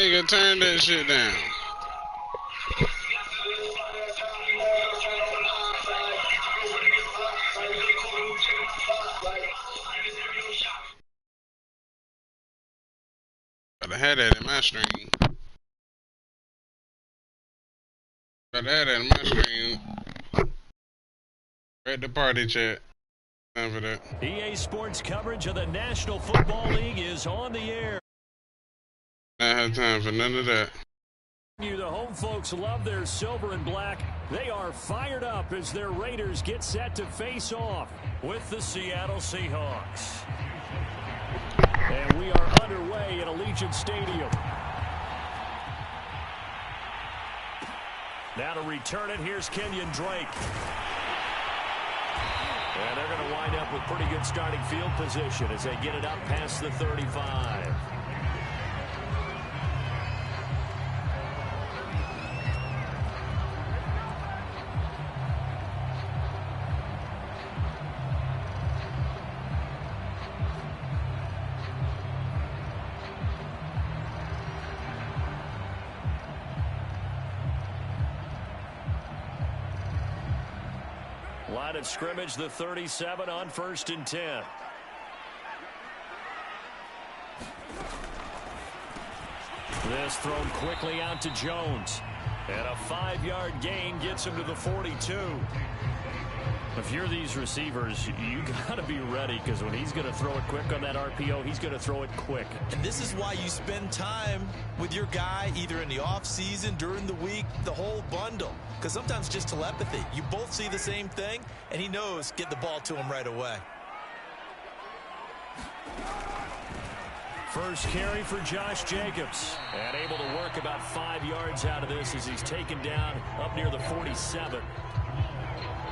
Nigga, turn that shit down. But I had that in my stream. Read the party chat. Time for that. EA Sports coverage of the National Football League is on the air. I have time for none of that. The home folks love their silver and black. They are fired up as their Raiders get set to face off with the Seattle Seahawks. And we are underway at Allegiant Stadium. Now to return it, here's Kenyon Drake. And they're going to wind up with pretty good starting field position as they get it up past the 35. Line of scrimmage, the 37 on 1st and 10. This thrown quickly out to Jones. And a 5-yard gain gets him to the 42. If you're these receivers, you got to be ready, because when he's going to throw it quick on that RPO, he's going to throw it quick. And this is why you spend time with your guy, either in the offseason, during the week, the whole bundle. Because sometimes just telepathy. You both see the same thing, and he knows get the ball to him right away. First carry for Josh Jacobs. And able to work about 5 yards out of this as he's taken down up near the 47.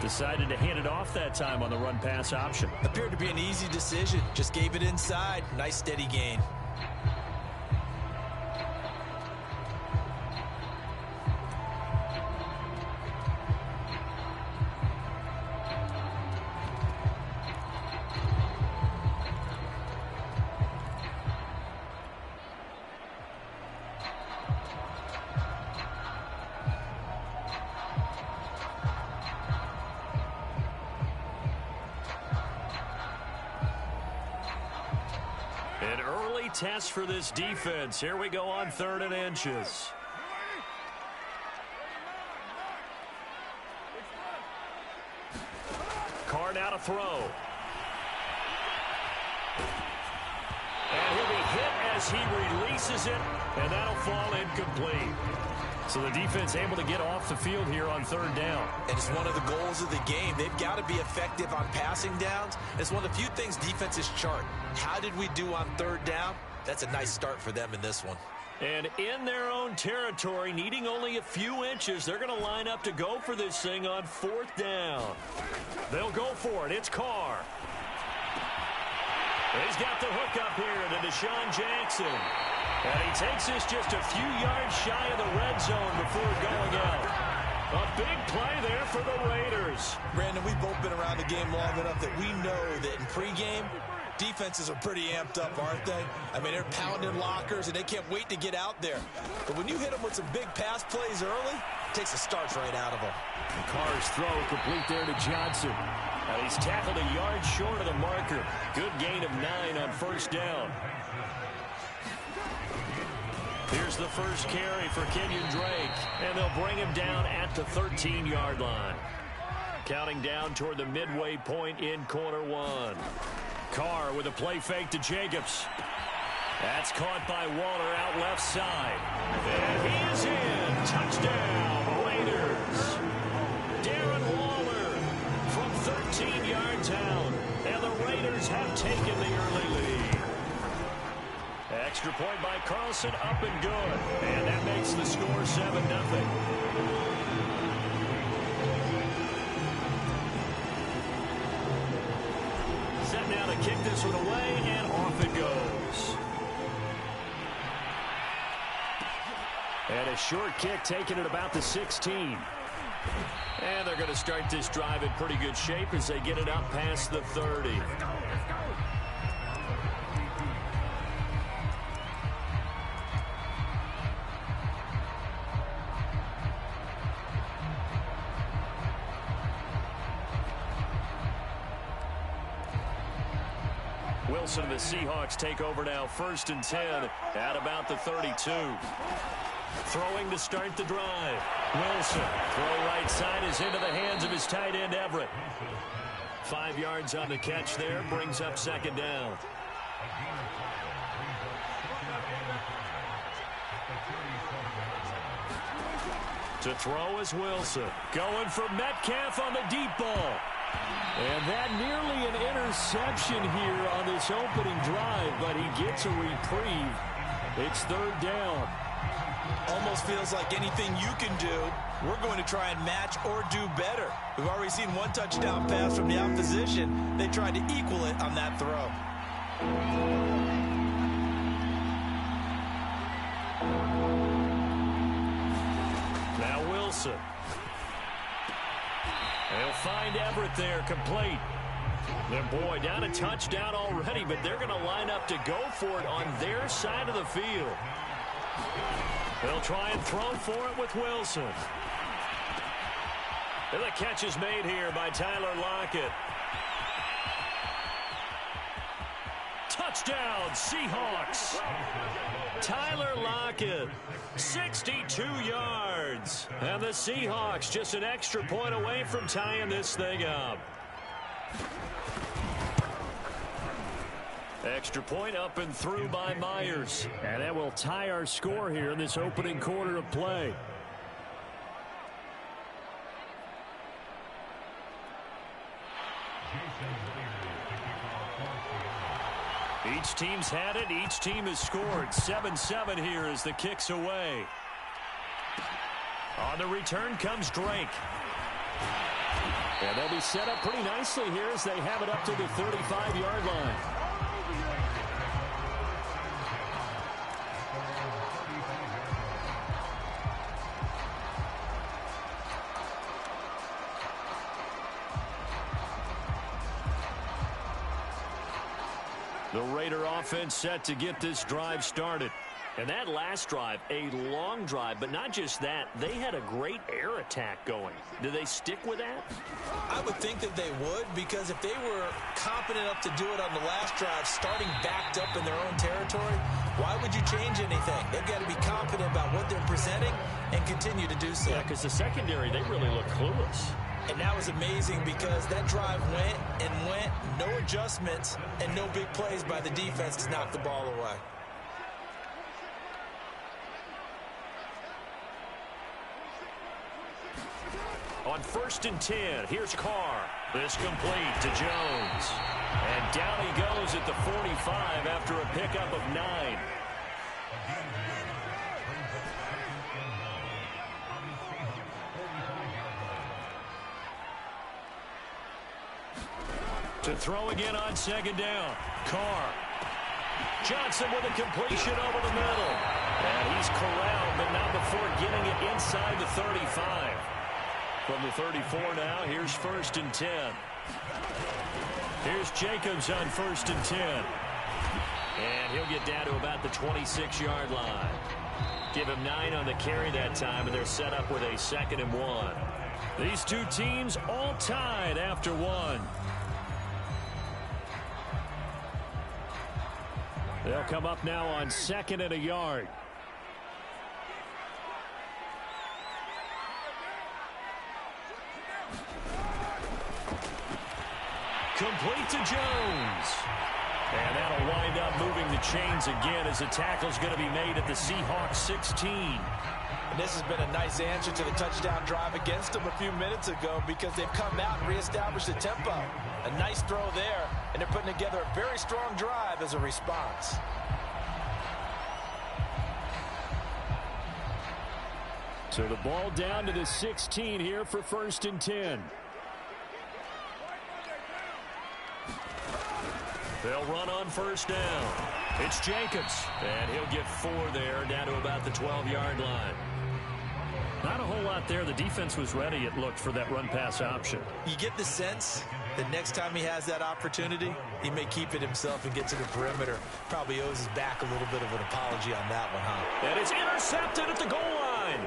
Decided to hand it off that time on the run-pass option. Appeared to be an easy decision. Just gave it inside. Nice steady gain. Test for this defense. Here we go on 3rd and inches. Carr now to throw. And he'll be hit as he releases it, and that'll fall incomplete. So the defense able to get off the field here on 3rd down. And it's one of the goals of the game. They've got to be effective on passing downs. It's one of the few things defenses chart. How did we do on 3rd down? That's a nice start for them in this one. And in their own territory, needing only a few inches, they're going to line up to go for this thing on 4th down. They'll go for it. It's Carr. He's got the hook up here to Deshaun Jackson. And he takes this just a few yards shy of the red zone before going out. A big play there for the Raiders. Brandon, we've both been around the game long enough that we know that in pregame, defenses are pretty amped up, aren't they? I mean, they're pounding lockers, and they can't wait to get out there. But when you hit them with some big pass plays early, it takes the starch right out of them. Carr's throw complete there to Johnson. And he's tackled a yard short of the marker. Good gain of 9 on 1st down. Here's the first carry for Kenyon Drake, and they'll bring him down at the 13-yard line. Counting down toward the midway point in quarter 1. Carr with a play fake to Jacobs. That's caught by Waller out left side. And he is in. Touchdown, Raiders. Darren Waller from 13 yards out. And the Raiders have taken the early lead. Extra point by Carlson, up and good. And that makes the score 7-0. Set now to kick this one away, and off it goes. And a short kick taken at about the 16. And they're going to start this drive in pretty good shape as they get it up past the 30. Wilson and the Seahawks take over now, 1st and 10 at about the 32. Throwing to start the drive. Wilson, throw right side is into the hands of his tight end, Everett. 5 yards on the catch there, brings up 2nd down. To throw is Wilson. Going for Metcalf on the deep ball. And that nearly an interception here on this opening drive, but he gets a reprieve. It's 3rd down. Almost feels like anything you can do, we're going to try and match or do better. We've already seen 1 touchdown pass from the opposition. They tried to equal it on that throw. Now Wilson. They'll find Everett there, complete. Then, boy, down a touchdown already, but they're going to line up to go for it on their side of the field. They'll try and throw for it with Wilson. And the catch is made here by Tyler Lockett. Touchdown, Seahawks. Tyler Lockett, 62 yards. And the Seahawks just an extra point away from tying this thing up. Extra point up and through by Myers. And that will tie our score here in this opening quarter of play. Each team's had it. Each team has scored. 7-7 here as the kick's away. On the return comes Drake. And they'll be set up pretty nicely here as they have it up to the 35-yard line. The Raider offense set to get this drive started. And that last drive, a long drive, but not just that. They had a great air attack going. Do they stick with that? I would think that they would, because if they were competent enough to do it on the last drive, starting backed up in their own territory, why would you change anything? They've got to be confident about what they're presenting and continue to do so. Yeah, because the secondary, they really look clueless. And that was amazing because that drive went and went, no adjustments, and no big plays by the defense to knock the ball away. On 1st and 10, here's Carr. This complete to Jones. And down he goes at the 45 after a pickup of 9. To throw again on 2nd down. Carr. Johnson with a completion over the middle. And he's corralled, but not before getting it inside the 35. From the 34 now, here's 1st and 10. Here's Jacobs on 1st and 10. And he'll get down to about the 26-yard line. Give him 9 on the carry that time, and they're set up with a 2nd and 1. These two teams all tied after 1. They'll come up now on 2nd and a yard. Complete to Jones. And that'll wind up moving the chains again as the tackle's going to be made at the Seahawks 16. And this has been a nice answer to the touchdown drive against them a few minutes ago, because they've come out and reestablished the tempo. A nice throw there, and they're putting together a very strong drive as a response. So the ball down to the 16 here for 1st and 10. They'll run on 1st down. It's Jacobs, and he'll get 4 there, down to about the 12-yard line. Not a whole lot there. The defense was ready, it looked, for that run-pass option. You get the sense that next time he has that opportunity, he may keep it himself and get to the perimeter. Probably owes his back a little bit of an apology on that one, huh? And it's intercepted at the goal line.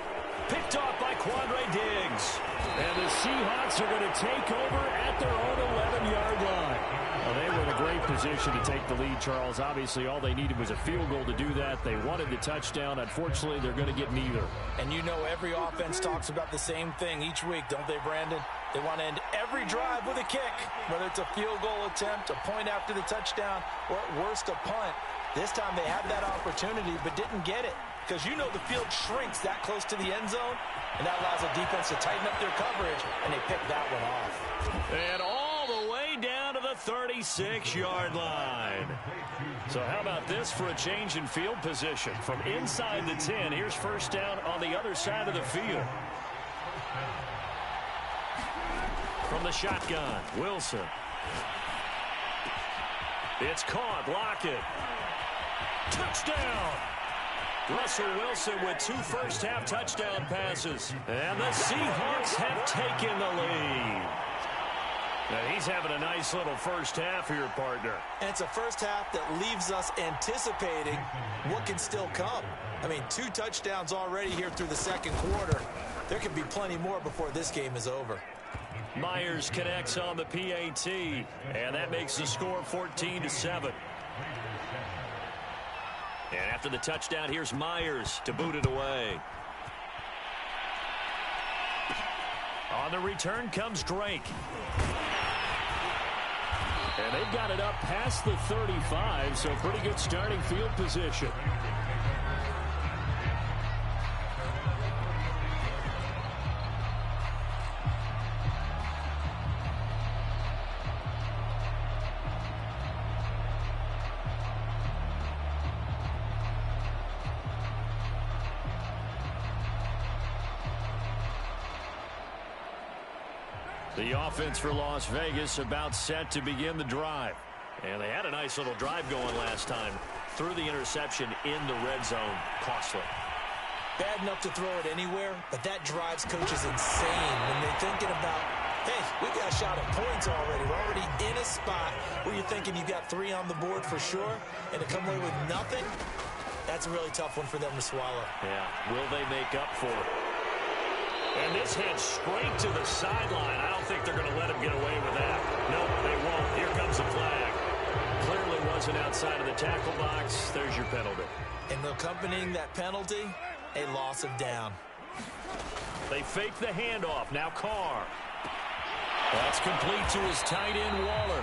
Picked off by Quandre Diggs. And the Seahawks are going to take over at their own 11-yard line. Well, they were in a great position to take the lead, Charles. Obviously, all they needed was a field goal to do that. They wanted the touchdown. Unfortunately, they're going to get neither. And you know every offense talks about the same thing each week, don't they, Brandon? They want to end every drive with a kick, whether it's a field goal attempt, a point after the touchdown, or at worst a punt. This time they had that opportunity but didn't get it, because you know the field shrinks that close to the end zone, and that allows the defense to tighten up their coverage, and they picked that one off. And all the way down to the 36-yard line. So how about this for a change in field position? From inside the 10, here's first down on the other side of the field. From the shotgun, Wilson. It's caught. Lockett. Touchdown! Russell Wilson with 2 first-half touchdown passes. And the Seahawks have taken the lead. Now he's having a nice little first half here, partner. And it's a first half that leaves us anticipating what can still come. I mean, 2 touchdowns already here through the second quarter. There could be plenty more before this game is over. Myers connects on the PAT, and that makes the score 14-7. And after the touchdown, here's Myers to boot it away. On the return comes Drake. And they've got it up past the 35, so pretty good starting field position. The offense for Las Vegas about set to begin the drive. And they had a nice little drive going last time. Threw the interception in the red zone. Costly. Bad enough to throw it anywhere, but that drives coaches insane when they're thinking about, hey, we got a shot at points already. We're already in a spot where you're thinking you've got 3 on the board for sure, and to come away with nothing, that's a really tough one for them to swallow. Yeah, will they make up for it? And this heads straight to the sideline. I don't think they're going to let him get away with that. Nope, they won't. Here comes the flag. Clearly wasn't outside of the tackle box. There's your penalty. And accompanying that penalty, a loss of down. They fake the handoff. Now Carr. That's complete to his tight end, Waller.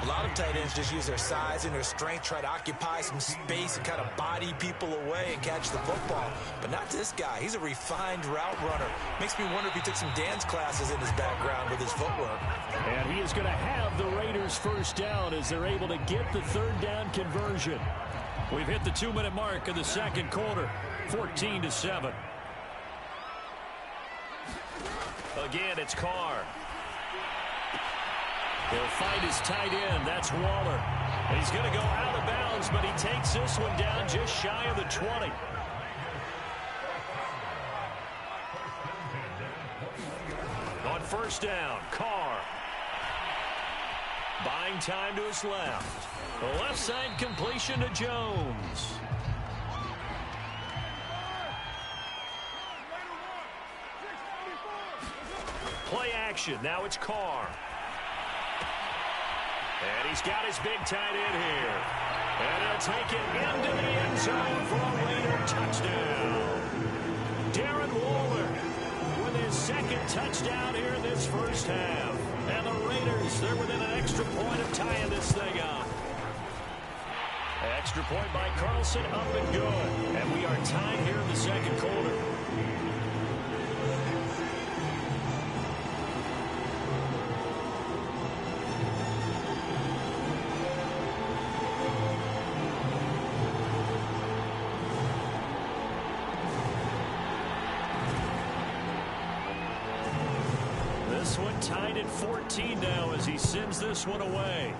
A lot of tight ends just use their size and their strength, try to occupy some space and kind of body people away and catch the football. But not this guy. He's a refined route runner. Makes me wonder if he took some dance classes in his background with his footwork. And he is going to have the Raiders first down as they're able to get the third down conversion. We've hit the 2-minute mark of the second quarter, 14-7. Again, it's Carr. He'll find his tight end. That's Waller. He's going to go out of bounds, but he takes this one down just shy of the 20. On first down, Carr. Buying time to his left. The left side completion to Jones. Play action. Now it's Carr. And he's got his big tight end here. And he'll take it into the end zone for a Raider touchdown. Darren Waller with his second touchdown here in this first half. And the Raiders, they're within an extra point of tying this thing up. Extra point by Carlson, up and good. And we are tied here in the second quarter. This one tied at 14 now as he sends this one away.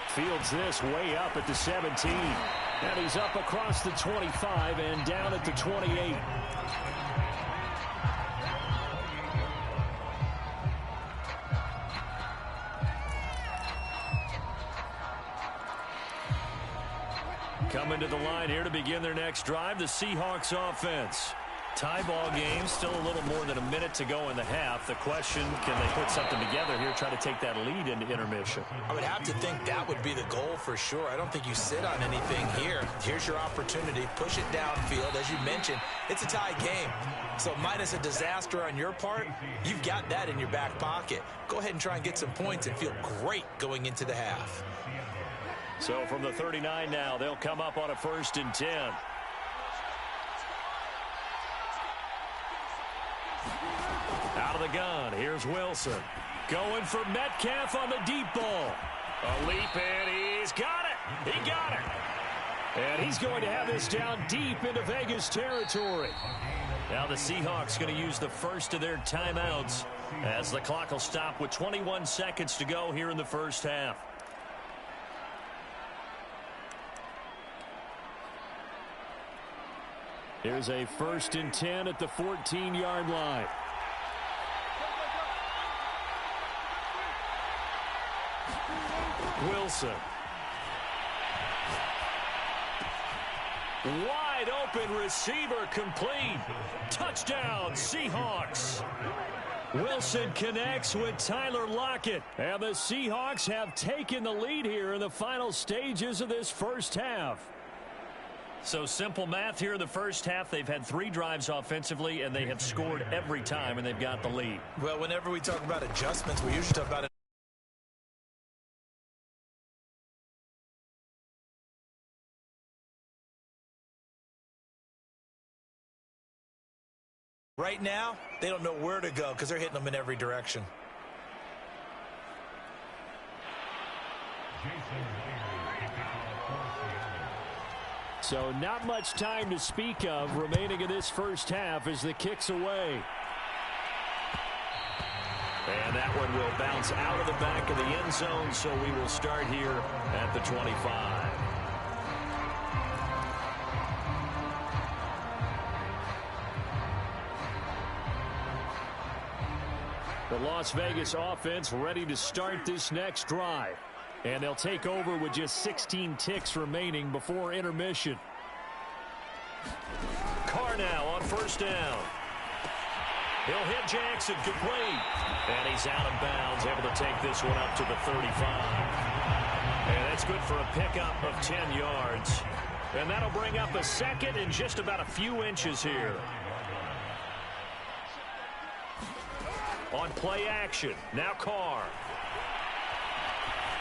Fields this way up at the 17. And he's up across the 25 and down at the 28. Coming to the line here to begin their next drive, the Seahawks offense. Tie ball game, still a little more than a minute to go in the half. The question, can they put something together here, try to take that lead into intermission? I would have to think that would be the goal for sure. I don't think you sit on anything here. Here's your opportunity. Push it downfield. As you mentioned, it's a tie game. So minus a disaster on your part, you've got that in your back pocket. Go ahead and try and get some points and feel great going into the half. So from the 39 now, they'll come up on a 1st and 10. Out of the gun, here's Wilson. Going for Metcalf on the deep ball. A leap, and he's got it. He got it. And he's going to have this down deep into Vegas territory. Now the Seahawks going to use the first of their timeouts as the clock will stop with 21 seconds to go here in the first half. Here's a 1st and 10 at the 14-yard line. Wilson. Wide open receiver complete. Touchdown, Seahawks. Wilson connects with Tyler Lockett. And the Seahawks have taken the lead here in the final stages of this first half. So simple math here in the first half. They've had 3 drives offensively, and they have scored every time, and they've got the lead. Well, whenever we talk about adjustments, we usually talk about it. Right now, they don't know where to go because they're hitting them in every direction. So not much time to speak of remaining in this first half as the kick's away. And that one will bounce out of the back of the end zone, so we will start here at the 25. The Las Vegas offense ready to start this next drive. And they'll take over with just 16 ticks remaining before intermission. Carr now on 1st down. He'll hit Jackson complete. And he's out of bounds, able to take this one up to the 35. And that's good for a pickup of 10 yards. And that'll bring up a 2nd and just about a few inches here. On play action, now Carr.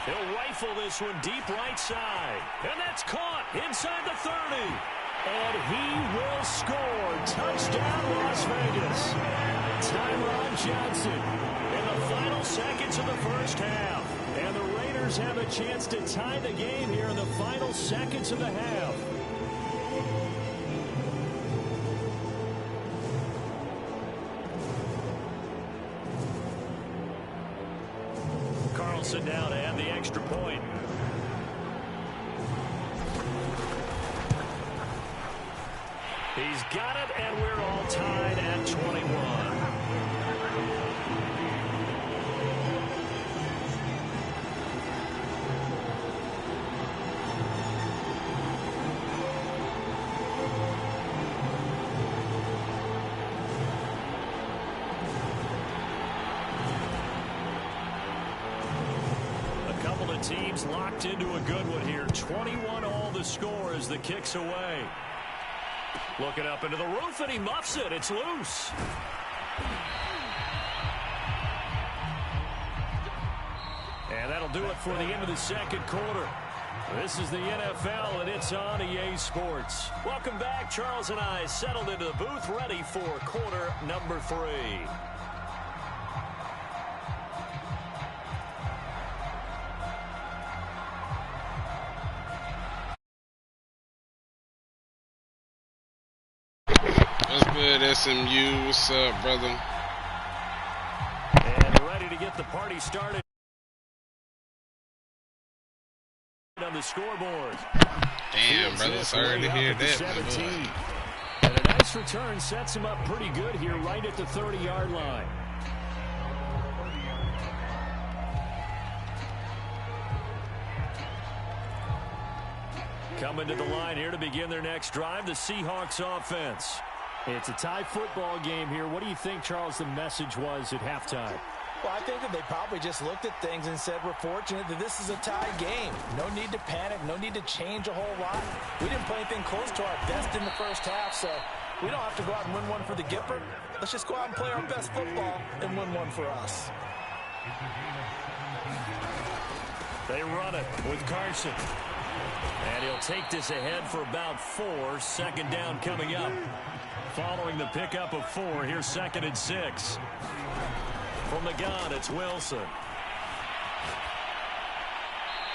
He'll rifle this one deep right side. And that's caught inside the 30. And he will score. Touchdown, Las Vegas. Tyron Johnson in the final seconds of the first half. And the Raiders have a chance to tie the game here in the final seconds of the half. Carlson down to add the extra point. He's got it, and we're all tied at 21. Teams locked into a good one here. 21 all the score as the kick's away. Looking up into the roof, and he muffs it. It's loose. And that'll do it for the end of the second quarter. This is the NFL, and it's on EA Sports. Welcome back. Charles and I settled into the booth, ready for quarter number 3. What's good, SMU? What's up, brother? And ready to get the party started on the scoreboard. Damn, brother, sorry to hear that. 17. And a nice return sets him up pretty good here right at the 30-yard line. Coming to the line here to begin their next drive, the Seahawks offense. It's a tie football game here. What do you think, Charles, the message was at halftime? Well, I think that they probably just looked at things and said, we're fortunate that this is a tie game. No need to panic, no need to change a whole lot. We didn't play anything close to our best in the first half, so we don't have to go out and win one for the Gipper. Let's just go out and play our best football and win one for us. They run it with Carson. And he'll take this ahead for about 4. Second down coming up. Following the pickup of 4, here's 2nd and 6. From the gun, it's Wilson.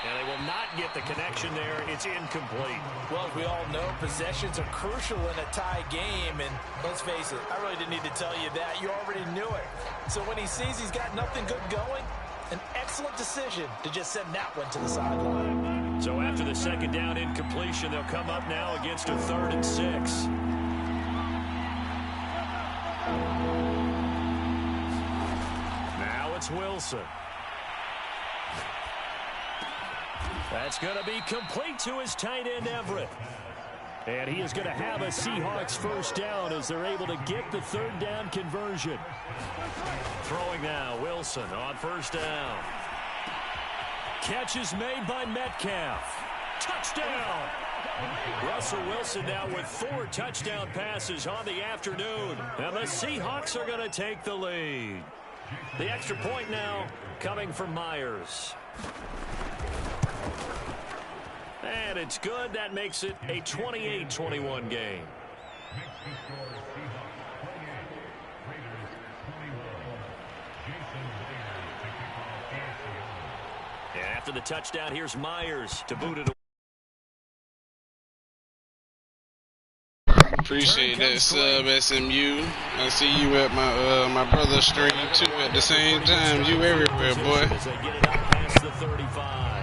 And they will not get the connection there. It's incomplete. Well, as we all know, possessions are crucial in a tie game. And let's face it, I really didn't need to tell you that. You already knew it. So when he sees he's got nothing good going, an excellent decision to just send that one to the sideline. So after the 2nd down incompletion, they'll come up now against a 3rd and 6. Now it's Wilson. That's going to be complete to his tight end, Everett. And he is going to have a Seahawks first down as they're able to get the 3rd down conversion. Throwing now, Wilson on first down. Catch is made by Metcalf. Touchdown! Russell Wilson now with 4 touchdown passes on the afternoon. And the Seahawks are going to take the lead. The extra point now coming from Myers. And it's good. That makes it a 28-21 game. And after the touchdown, here's Myers to boot it away. Appreciate that sub, SMU. I see you at my brother's stream too at the same time. You everywhere, boy. As they get it up past the 35.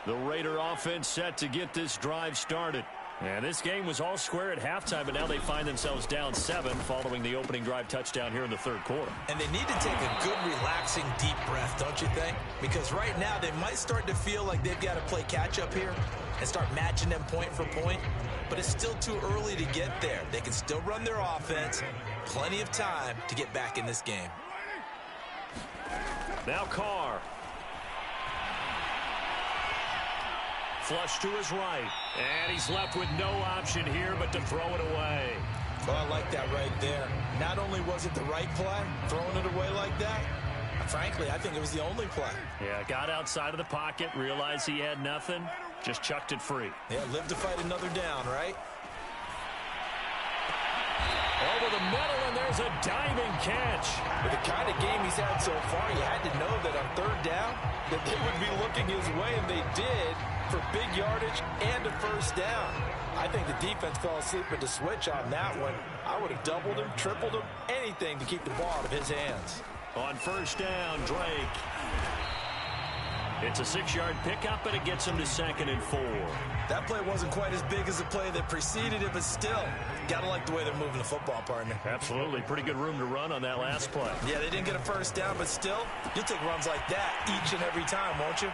The Raider offense set to get this drive started. And this game was all square at halftime, but now they find themselves down 7 following the opening drive touchdown here in the 3rd quarter. And they need to take a good, relaxing, deep breath, don't you think? Because right now they might start to feel like they've got to play catch-up here and start matching them point for point. But it's still too early to get there. They can still run their offense. Plenty of time to get back in this game. Now Carr. Flush to his right. And he's left with no option here but to throw it away. Well, I like that right there. Not only was it the right play, throwing it away like that, frankly, I think it was the only play. Yeah, got outside of the pocket, realized he had nothing, just chucked it free. Yeah, live to fight another down, right? Over the middle, and there's a diving catch. With the kind of game he's had so far, you had to know that on 3rd down, that they would be looking his way, and they did, for big yardage and a first down. I think the defense fell asleep with the switch on that one. I would have doubled him, tripled him, anything to keep the ball out of his hands. On first down, Drake. It's a 6-yard pickup, and it gets him to 2nd and 4. That play wasn't quite as big as the play that preceded it, but still, gotta like the way they're moving the football, partner. Absolutely. Pretty good room to run on that last play. Yeah, they didn't get a first down, but still, you'll take runs like that each and every time, won't you?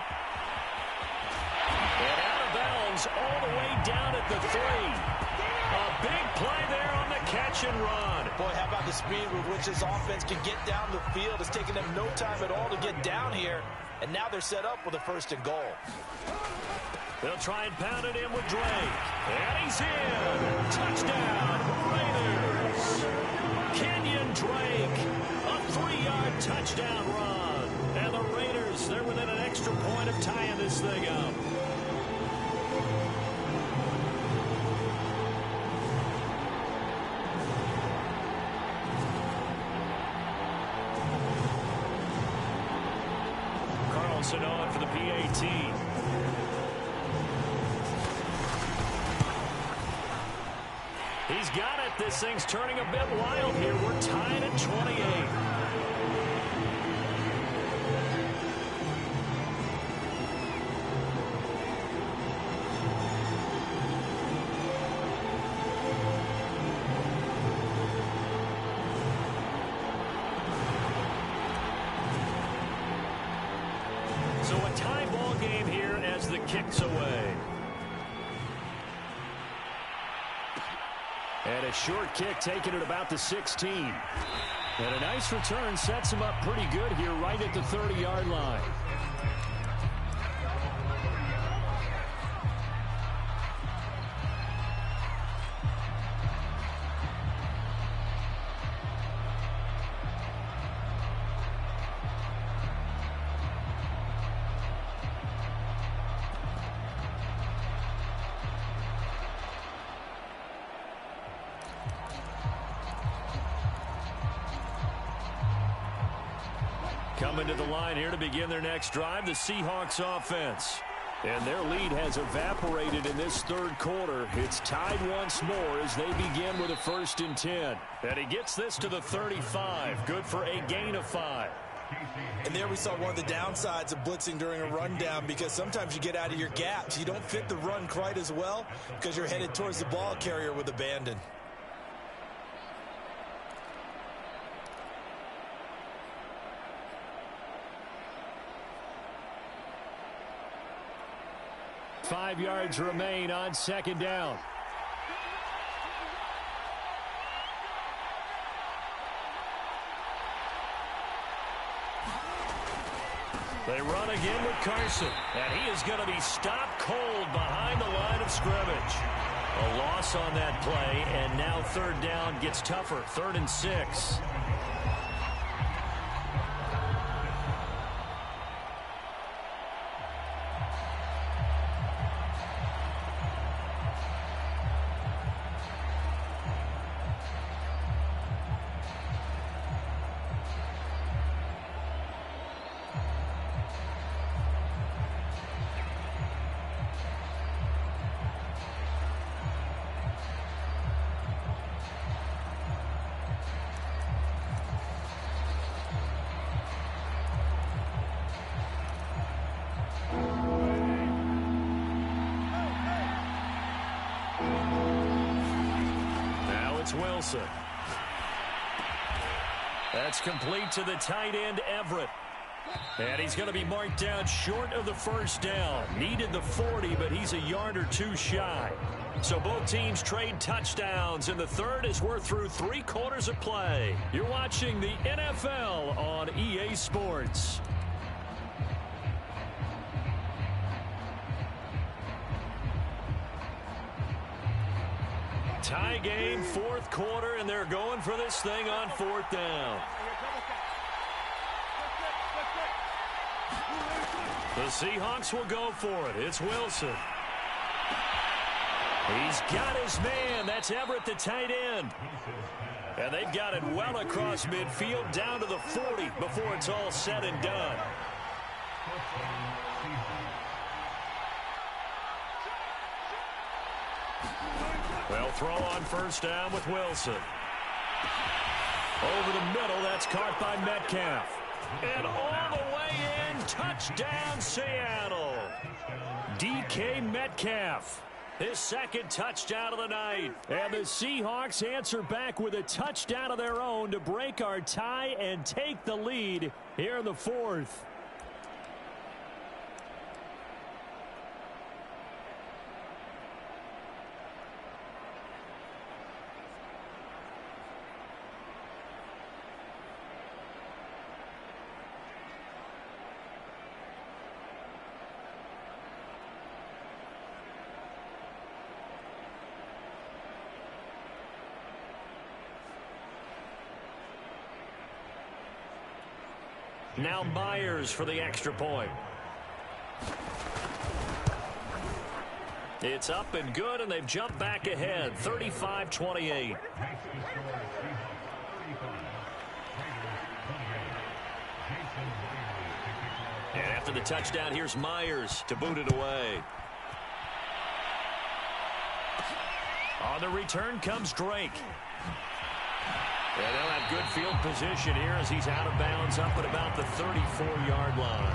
And out of bounds all the way down at the 3. A big play there on the catch and run. Boy, how about the speed with which this offense can get down the field? It's taken them no time at all to get down here. And now they're set up with a 1st and goal. They'll try and pound it in with Drake. And he's in. Touchdown, Raiders. Kenyon Drake, a 3-yard touchdown run. And the Raiders, they're within an extra point of tying this thing up. Carlson on for the PAT. He's got it. This thing's turning a bit wild here. We're tied at 28. So a tie ball game here as the kick's away. And a short kick taken at about the 16. And a nice return sets him up pretty good here right at the 30-yard line. Coming to the line here to begin their next drive, the Seahawks offense. And their lead has evaporated in this third quarter. It's tied once more as they begin with a 1st and 10. And he gets this to the 35. Good for a gain of 5. And there we saw one of the downsides of blitzing during a rundown, because sometimes you get out of your gaps. You don't fit the run quite as well because you're headed towards the ball carrier with abandon. Five yards remain on 2nd down. They run again with Carson, and he is going to be stopped cold behind the line of scrimmage. A loss on that play, and now 3rd down gets tougher. 3rd and 6. Wilson. That's complete to the tight end, Everett. And he's going to be marked down short of the 1st down. Needed the 40, but he's a yard or 2 shy. So both teams trade touchdowns, and the third as we're through 3 quarters of play. You're watching the NFL on EA Sports. Tie game, 4th quarter, and they're going for this thing on 4th down. The Seahawks will go for it. It's Wilson. He's got his man. That's Everett, the tight end. And they've got it well across midfield down to the 40 before it's all said and done. They'll throw on 1st down with Wilson. Over the middle, that's caught by Metcalf. And all the way in, touchdown Seattle. DK Metcalf, his 2nd touchdown of the night. And the Seahawks answer back with a touchdown of their own to break our tie and take the lead here in the 4th. Now Myers for the extra point. It's up and good, and they've jumped back ahead, 35-28. And after the touchdown, here's Myers to boot it away. On the return comes Drake. And they'll have good field position here as he's out of bounds up at about the 34-yard line.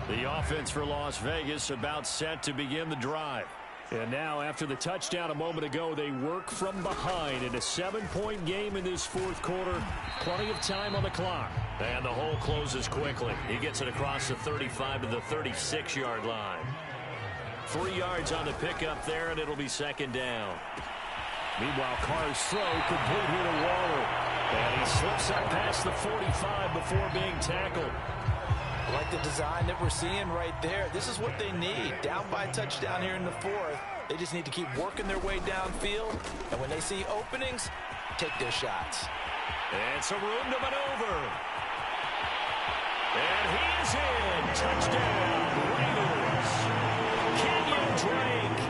The offense for Las Vegas about set to begin the drive. And now, after the touchdown a moment ago, they work from behind in a 7-point game in this fourth quarter. Plenty of time on the clock. And the hole closes quickly. He gets it across the 35 to the 36-yard line. 3 yards on the pickup there, and it'll be second down. Meanwhile, Carr's throw complete here to Waller. And he slips up past the 45 before being tackled. I like the design that we're seeing right there. This is what they need. Down by a touchdown here in the fourth. They just need to keep working their way downfield. And when they see openings, take their shots. And some room to maneuver. And he is in. Touchdown, Raiders. Kenyon Drake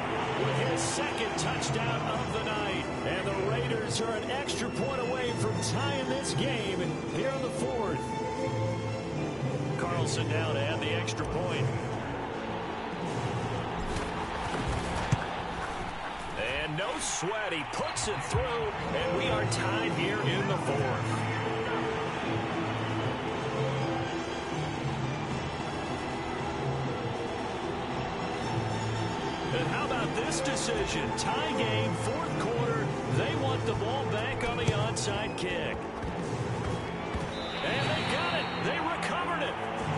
with his second touchdown of the night. And the Raiders are an extra point away from tying this game here in the fourth. Carlson now to add the extra point. And no sweat. He puts it through, and we are tied here in the fourth. And how about this decision? Tie game, fourth quarter. They want the ball back on the onside kick. And they got it. They recovered it.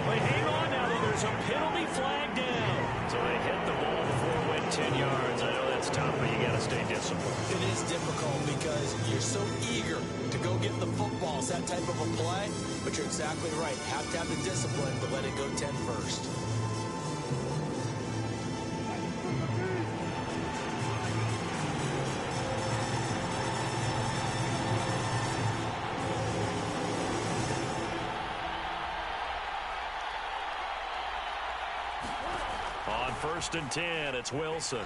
They hang on now. There's a penalty flag down. So they hit the ball before it went 10 yards. I know that's tough, but you got to stay disciplined. It is difficult because you're so eager to go get the football. It's that type of a play. But you're exactly right. Have to have the discipline to let it go 10 first. On 1st and 10, it's Wilson.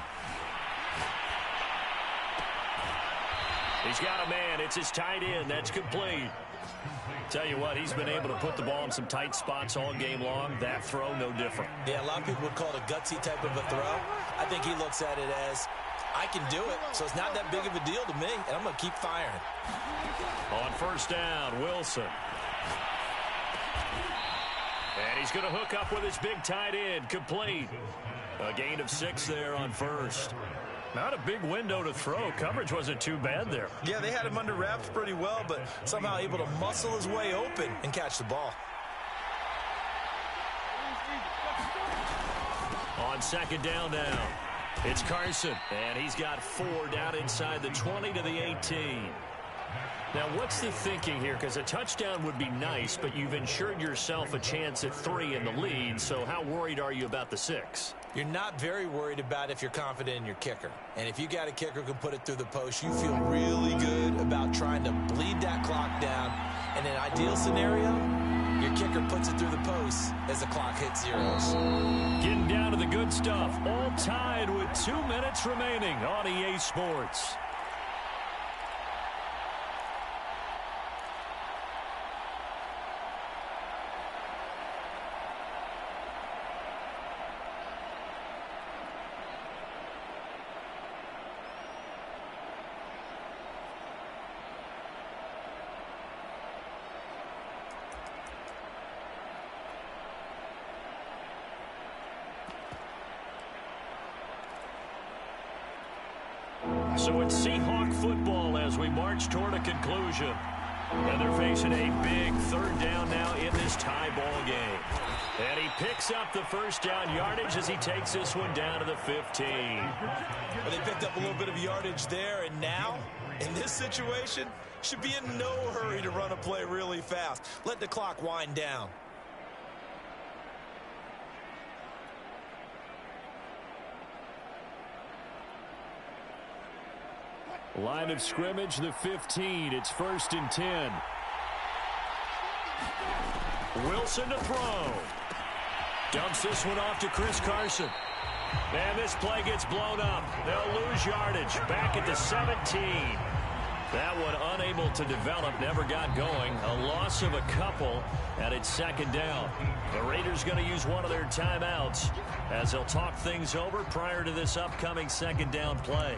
He's got a man. It's his tight end. That's complete. Tell you what, he's been able to put the ball in some tight spots all game long. That throw, no different. Yeah, a lot of people would call it a gutsy type of a throw. I think he looks at it as, I can do it, so it's not that big of a deal to me, and I'm going to keep firing. On 1st down, Wilson. And he's going to hook up with his big tight end, complete. A gain of 6 there on 1st. Not a big window to throw. Coverage wasn't too bad there. Yeah, they had him under wraps pretty well, but somehow able to muscle his way open and catch the ball. On 2nd down now, it's Carson. And he's got 4 down inside the 20 to the 18. Now, what's the thinking here? Because a touchdown would be nice, but you've ensured yourself a chance at 3 in the lead, so how worried are you about the 6? You're not very worried about if you're confident in your kicker. And if you got a kicker who can put it through the post, you feel really good about trying to bleed that clock down. In an ideal scenario, your kicker puts it through the post as the clock hits zeros. Getting down to the good stuff. All tied with 2 minutes remaining on EA Sports. So it's Seahawk football as we march toward a conclusion. And they're facing a big 3rd down now in this tie ball game. And he picks up the 1st down yardage as he takes this one down to the 15. Well, they picked up a little bit of yardage there, and now, in this situation, should be in no hurry to run a play really fast. Let the clock wind down. Line of scrimmage, the 15. It's 1st and 10. Wilson to throw. Dumps this one off to Chris Carson. And this play gets blown up. They'll lose yardage. Back at the 17. That one unable to develop, never got going. A loss of a couple, and it's 2nd down. The Raiders going to use one of their timeouts as they'll talk things over prior to this upcoming 2nd down play.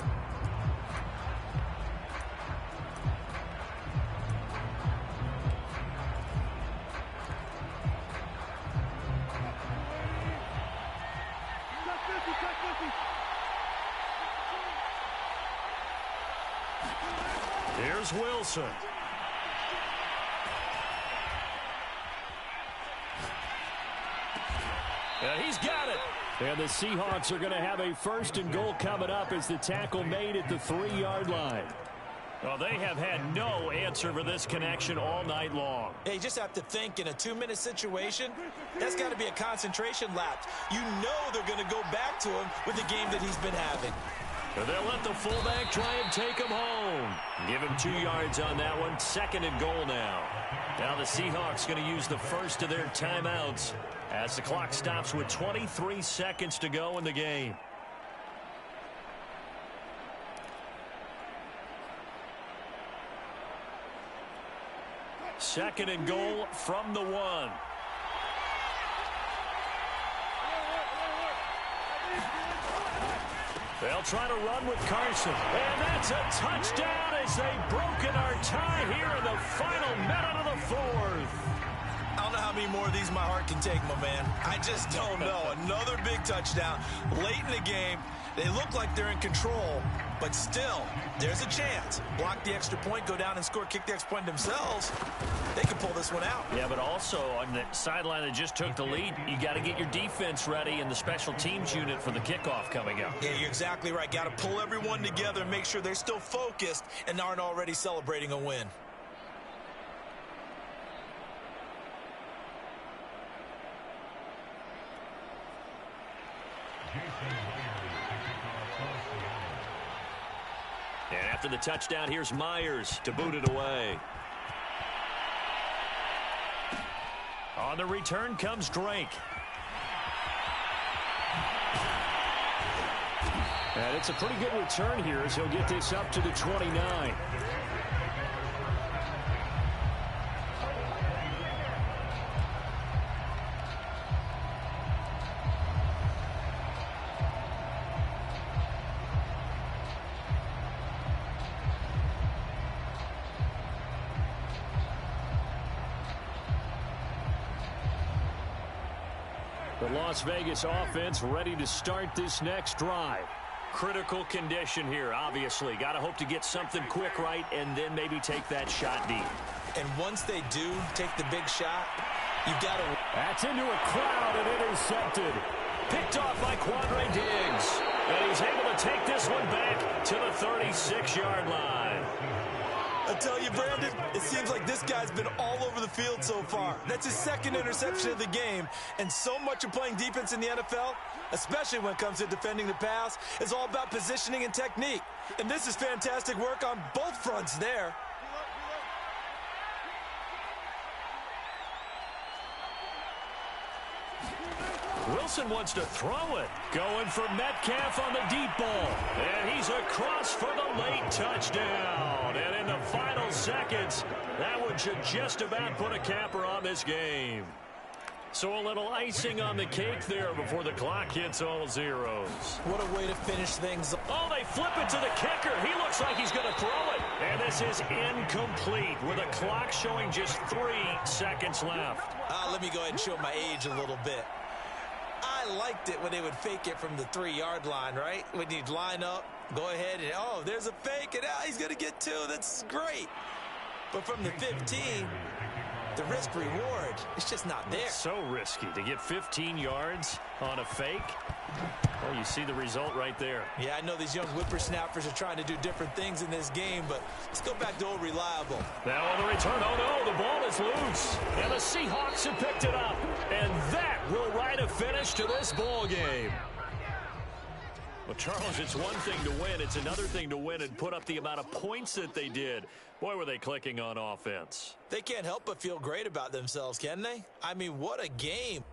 Here's Wilson. He's got it. And the Seahawks are going to have a 1st and goal coming up as the tackle made at the 3-yard line. Well, they have had no answer for this connection all night long. Yeah, you just have to think in a 2-minute situation, that's got to be a concentration lapse. You know they're going to go back to him with the game that he's been having. And they'll let the fullback try and take him home. Give him 2 yards on that one. 2nd and goal now. Now the Seahawks going to use the first of their timeouts as the clock stops with 23 seconds to go in the game. Second and goal from the 1. They'll try to run with Carson. And that's a touchdown as they've broken our tie here in the final minute of the 4th. I don't know how many more of these my heart can take, my man. I just don't know. Another big touchdown late in the game. They look like they're in control, but still, there's a chance. Block the extra point, go down and score, kick the extra point themselves. They can pull this one out. Yeah, but also on the sideline that just took the lead, you got to get your defense ready and the special teams unit for the kickoff coming up. Yeah, you're exactly right. Got to pull everyone together and make sure they're still focused and aren't already celebrating a win. And after the touchdown, here's Myers to boot it away. On the return comes Drake. And it's a pretty good return here as he'll get this up to the 29. The Las Vegas offense ready to start this next drive. Critical condition here, obviously. Got to hope to get something quick right and then maybe take that shot deep. And once they do take the big shot, you've got to... That's into a crowd and intercepted. Picked off by Quandre Diggs. And he's able to take this one back to the 36-yard line. I tell you, Brandon, it seems like this guy's been all over the field so far. That's his 2nd interception of the game. And so much of playing defense in the NFL, especially when it comes to defending the pass, is all about positioning and technique. And this is fantastic work on both fronts there. Wilson wants to throw it. Going for Metcalf on the deep ball. And he's across for the late touchdown. And in the final seconds, that one should just about put a capper on this game. So a little icing on the cake there before the clock hits all zeros. What a way to finish things. Oh, they flip it to the kicker. He looks like he's going to throw it. And this is incomplete with a clock showing just 3 seconds left. Let me go ahead and show my age a little bit. I liked it when they would fake it from the 3-yard line, right? When you'd line up, go ahead and, oh, there's a fake, and he's going to get 2. That's great. But from the 15, the risk-reward, it's just not there. It's so risky to get 15 yards on a fake. Well, you see the result right there. Yeah, I know these young whippersnappers are trying to do different things in this game, but let's go back to old reliable. Now on the return, oh no, the ball is loose. And the Seahawks have picked it up. And that will write a finish to this ball game. Well, Charles, it's one thing to win. It's another thing to win and put up the amount of points that they did. Boy, were they clicking on offense. They can't help but feel great about themselves, can they? I mean, what a game.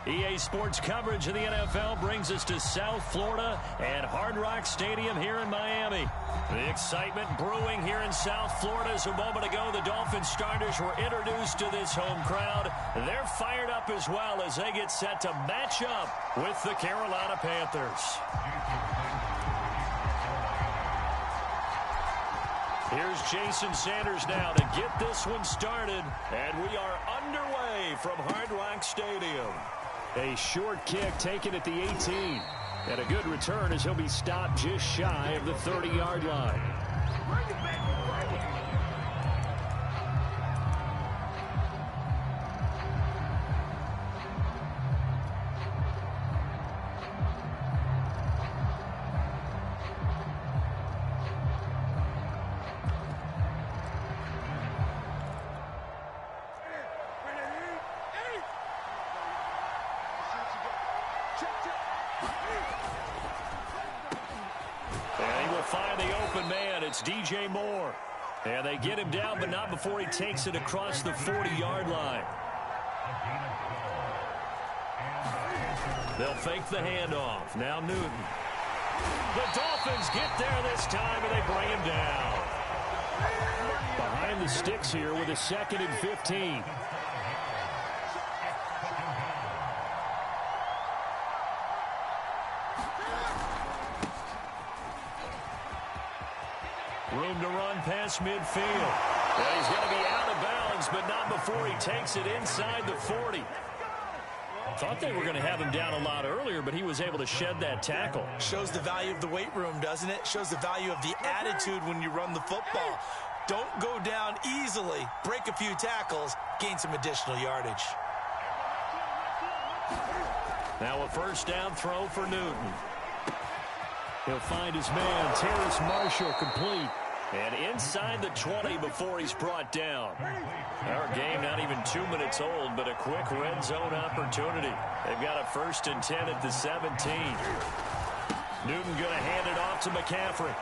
EA Sports coverage of the NFL brings us to South Florida and Hard Rock Stadium here in Miami. The excitement brewing here in South Florida as a moment ago the Dolphins starters were introduced to this home crowd. They're fired up as well as they get set to match up with the Carolina Panthers. Here's Jason Sanders now to get this one started, and we are underway from Hard Rock Stadium. A short kick taken at the 18. And a good return as he'll be stopped just shy of the 30-yard line. DJ Moore. And they get him down, but not before he takes it across the 40-yard line. They'll fake the handoff. Now Newton. The Dolphins get there this time, and they bring him down. Behind the sticks here with a 2nd and 15. Room to run past midfield. Well, he's going to be out of bounds, but not before he takes it inside the 40. Thought they were going to have him down a lot earlier, but he was able to shed that tackle. Shows the value of the weight room, doesn't it? Shows the value of the attitude when you run the football. Don't go down easily. Break a few tackles. Gain some additional yardage. Now a first down throw for Newton. He'll find his man, Terrace Marshall, complete. And inside the 20 before he's brought down. Our game not even 2 minutes old, but a quick red zone opportunity. They've got a 1st and 10 at the 17. Newton going to hand it off to McCaffrey.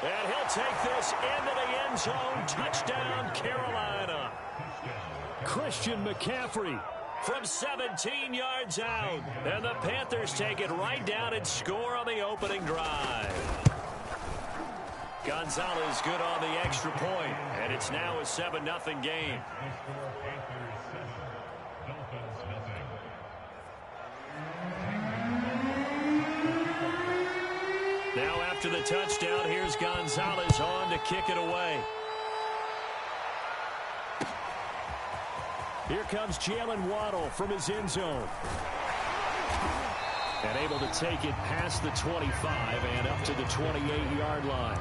And he'll take this into the end zone. Touchdown, Carolina. Christian McCaffrey from 17 yards out. And the Panthers take it right down and score on the opening drive. Gonzalez good on the extra point, and it's now a 7-0 game. Now after the touchdown, here's Gonzalez on to kick it away. Here comes Jalen Waddle from his end zone. And able to take it past the 25 and up to the 28-yard line.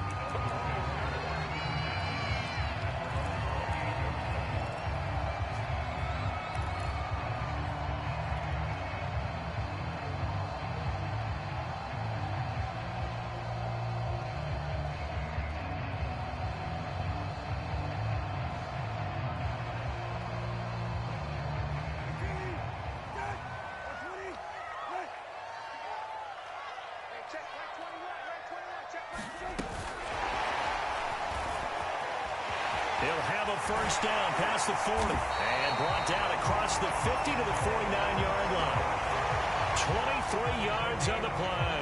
He'll have a first down past the 40 and brought down across the 50 to the 49-yard line. 23 yards on the play.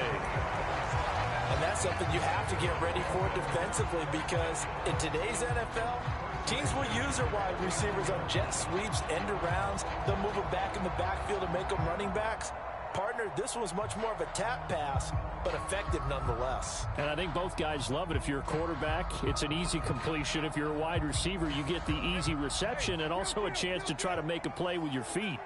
And that's something you have to get ready for defensively, because in today's NFL, teams will use their wide receivers on jet sweeps, end arounds. They'll move them back in the backfield and make them running backs. Partner, this was much more of a tap pass, but effective nonetheless. And I think both guys love it. If you're a quarterback, it's an easy completion. If you're a wide receiver, you get the easy reception and also a chance to try to make a play with your feet.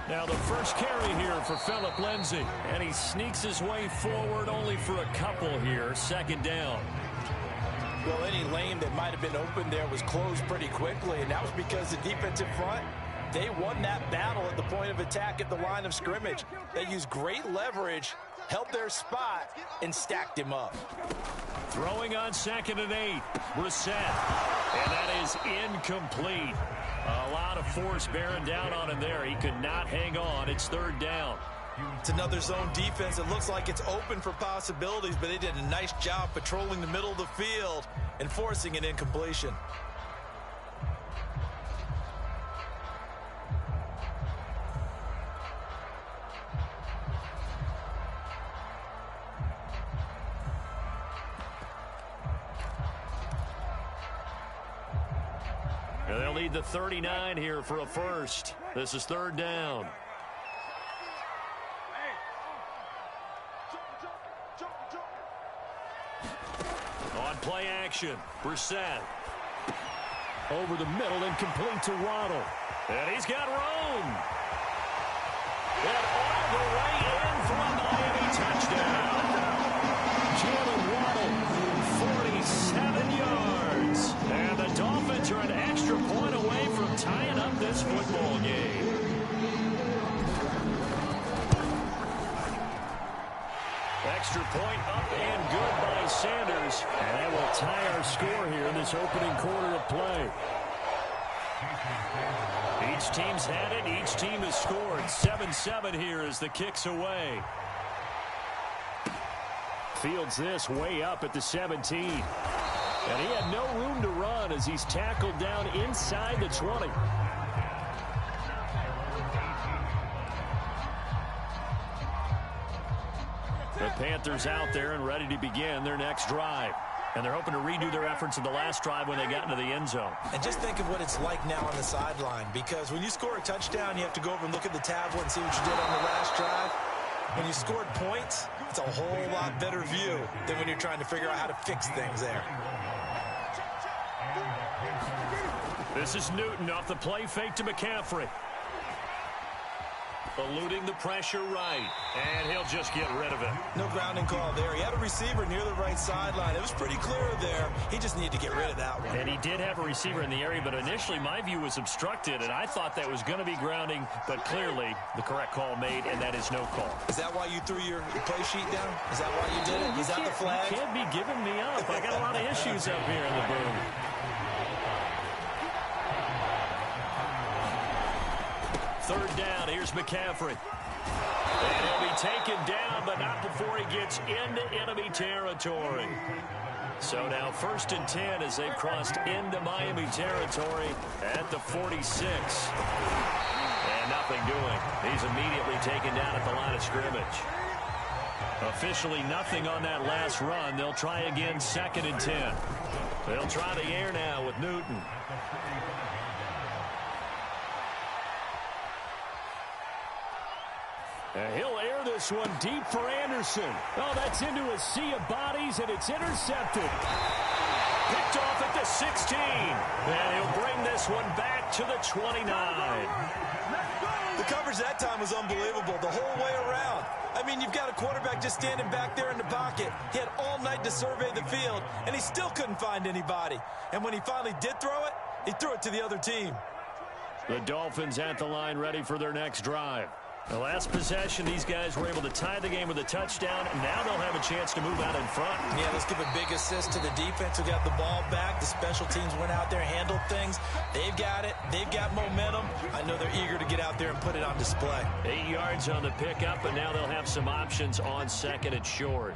Now the first carry here for Phillip Lindsay. And he sneaks his way forward only for a couple here. 2nd down. Well, any lane that might have been open there was closed pretty quickly, and that was because the defensive front, they won that battle at the point of attack at the line of scrimmage. They used great leverage, held their spot, and stacked him up. Throwing on 2nd and 8, Brissett. And that is incomplete. A lot of force bearing down on him there. He could not hang on. It's 3rd down. It's another zone defense. It looks like it's open for possibilities, but they did a nice job patrolling the middle of the field and forcing an incompletion. They'll need the 39 here for a first. This is third down. On play action, Brissett. Over the middle and complete to Waddle. And he's got room. And all the way in for a Miami touchdown. Jalen Waddle, 47 yards. And the Dolphins are an extra point away from tying up this football game. Extra point up and good by Sanders. And that will tie our score here in this opening quarter of play. Each team's had it. Each team has scored. 7-7 here as the kick's away. Fields this way up at the 17. And he had no room to run as he's tackled down inside the 20. The Panthers out there and ready to begin their next drive. And they're hoping to redo their efforts in the last drive when they got into the end zone. And just think of what it's like now on the sideline, because when you score a touchdown, you have to go over and look at the tablet and see what you did on the last drive. When you scored points, it's a whole lot better view than when you're trying to figure out how to fix things there. This is Newton off the play fake to McCaffrey. Eluding the pressure right. And he'll just get rid of it. No grounding call there. He had a receiver near the right sideline. It was pretty clear there. He just needed to get rid of that one. And he did have a receiver in the area, but initially my view was obstructed, and I thought that was going to be grounding, but clearly the correct call made, and that is no call. Is that why you threw your play sheet down? Is that why you did it? Is that the flag? You can't be giving me up. I got a lot of issues up here in the booth. Third down, here's McCaffrey. And he'll be taken down, but not before he gets into enemy territory. So now 1st and 10 as they've crossed into Miami territory at the 46. And nothing doing. He's immediately taken down at the line of scrimmage. Officially nothing on that last run. They'll try again 2nd and 10. They'll try the air now with Newton. He'll air this one deep for Anderson. Oh, that's into a sea of bodies, and it's intercepted. Picked off at the 16. And he'll bring this one back to the 29. The coverage that time was unbelievable the whole way around. I mean, you've got a quarterback just standing back there in the pocket. He had all night to survey the field, and he still couldn't find anybody. And when he finally did throw it, he threw it to the other team. The Dolphins at the line ready for their next drive. The last possession, these guys were able to tie the game with a touchdown, and now they'll have a chance to move out in front. Yeah, let's give a big assist to the defense who got the ball back. The special teams went out there, handled things. They've got it. They've got momentum. I know they're eager to get out there and put it on display. 8 yards on the pickup, and now they'll have some options on 2nd and short.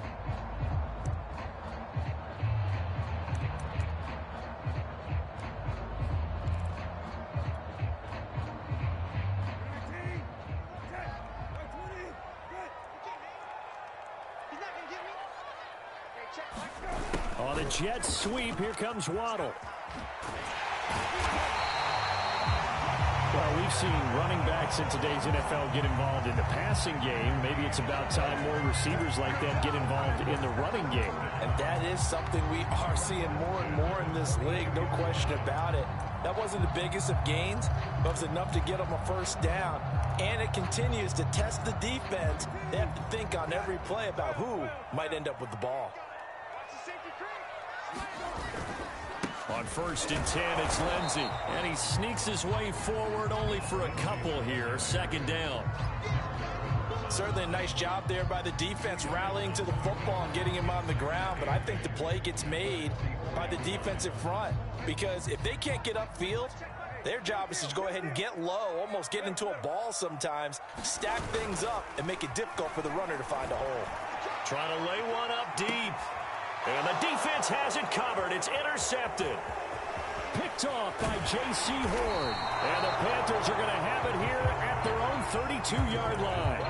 On a jet sweep, here comes Waddle. Well, we've seen running backs in today's NFL get involved in the passing game. Maybe it's about time more receivers like that get involved in the running game. And that is something we are seeing more and more in this league, no question about it. That wasn't the biggest of gains, but it was enough to get them a first down. And it continues to test the defense. They have to think on every play about who might end up with the ball. On 1st and 10, it's Lindsey. And he sneaks his way forward only for a couple here. 2nd down. Certainly a nice job there by the defense rallying to the football and getting him on the ground. But I think the play gets made by the defensive front. Because if they can't get upfield, Their job is to go ahead and get low, almost get into a ball sometimes, stack things up, and make it difficult for the runner to find a hole. Trying to lay one up deep. And the defense has it covered. It's intercepted. Picked off by J.C. Horn. And the Panthers are going to have it here at their own 32-yard line.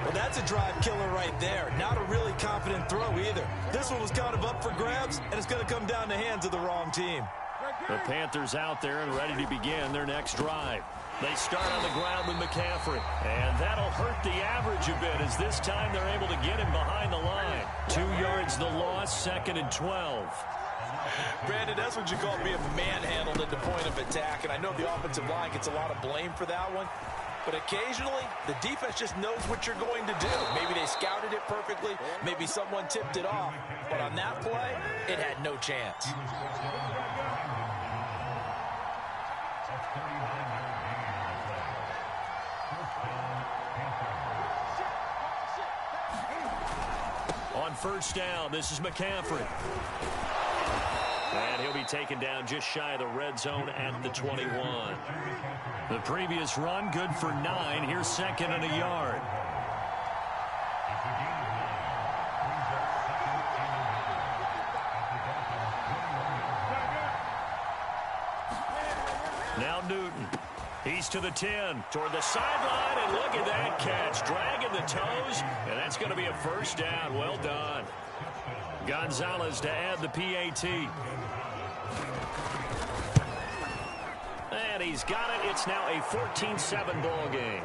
Well, that's a drive killer right there. Not a really confident throw either. This one was kind of up for grabs, and it's going to come down the hands of the wrong team. The Panthers out there and ready to begin their next drive. They start on the ground with McCaffrey. And that'll hurt the average a bit as this time they're able to get him behind the line. 2 yards the loss, 2nd and 12. Brandon, that's what you call being manhandled at the point of attack. And I know the offensive line gets a lot of blame for that one. But occasionally, the defense just knows what you're going to do. Maybe they scouted it perfectly. Maybe someone tipped it off. But on that play, it had no chance. On first down, this is McCaffrey. And he'll be taken down just shy of the red zone at the 21. The previous run, good for 9. Here's 2nd and a yard. Now Newton. He's to the 10, toward the sideline, and look at that catch. Dragging the toes, and that's going to be a first down. Well done. Gonzalez to add the PAT. And he's got it. It's now a 14-7 ball game.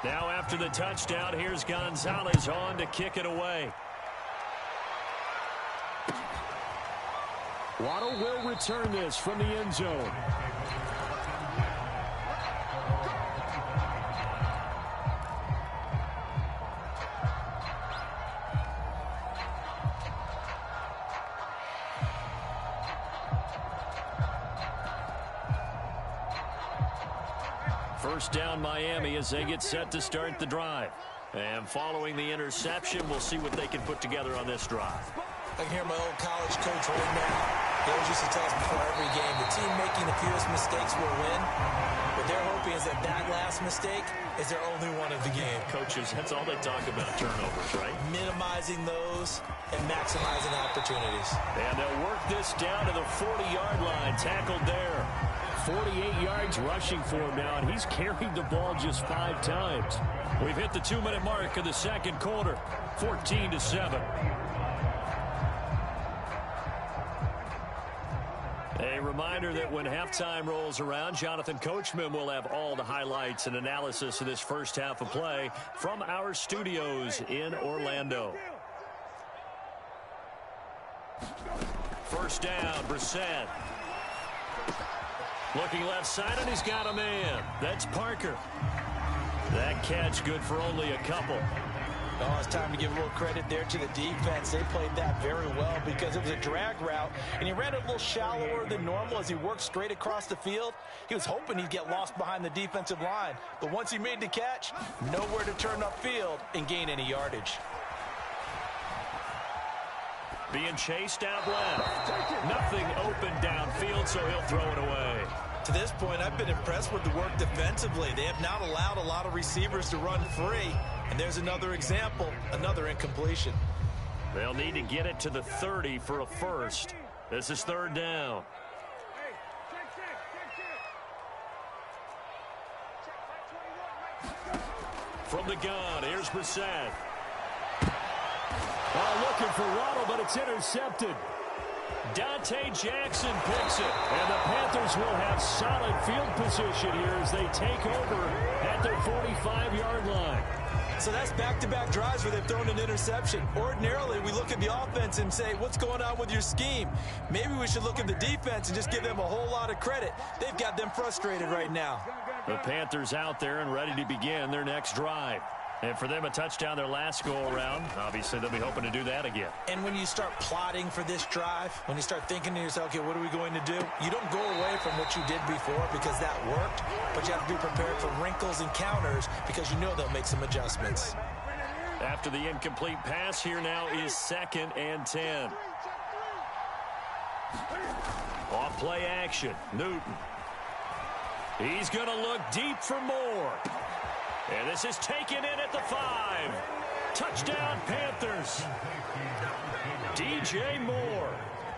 Now after the touchdown, here's Gonzalez on to kick it away. Waddle will return this from the end zone. First down Miami as they get set to start the drive. And following the interception, we'll see what they can put together on this drive. I can hear my old college coach right now. He always used to tell us before every game, the team making the fewest mistakes will win. What they're hoping is that that last mistake is their only one of the game. Coaches, that's all they talk about, turnovers, right? Minimizing those and maximizing opportunities. And they'll work this down to the 40-yard line, tackled there. 48 yards rushing for him now, and he's carried the ball just 5 times. We've hit the 2-minute mark of the second quarter, 14-7. A reminder that when halftime rolls around, Jonathan Coachman will have all the highlights and analysis of this first half of play from our studios in Orlando. First down, Brissett. Looking left side, and he's got a man. That's Parker. That catch good for only a couple. Oh, it's time to give a little credit there to the defense. They played that very well because it was a drag route, and he ran it a little shallower than normal as he worked straight across the field. He was hoping he'd get lost behind the defensive line, but once he made the catch, nowhere to turn upfield and gain any yardage. Being chased out left. Nothing open downfield, so he'll throw it away. To this point, I've been impressed with the work defensively. They have not allowed a lot of receivers to run free. And there's another example, another incompletion. They'll need to get it to the 30 for a first. This is third down. From the gun, here's Brissett. Looking for Waddle, but it's intercepted. Dante Jackson picks it, and the Panthers will have solid field position here as they take over at their 45-yard line. So that's back-to-back drives where they've thrown an interception. Ordinarily, we look at the offense and say, what's going on with your scheme? Maybe we should look at the defense and just give them a whole lot of credit. They've got them frustrated right now. The Panthers out there and ready to begin their next drive. And for them, a touchdown their last go-around. Obviously, they'll be hoping to do that again. And when you start plotting for this drive, when you start thinking to yourself, okay, what are we going to do? You don't go away from what you did before because that worked, but you have to be prepared for wrinkles and counters because you know they'll make some adjustments. After the incomplete pass, here now is 2nd and 10. Off play action. Newton. He's going to look deep for more. And this is taken in at the 5. Touchdown, Panthers. DJ Moore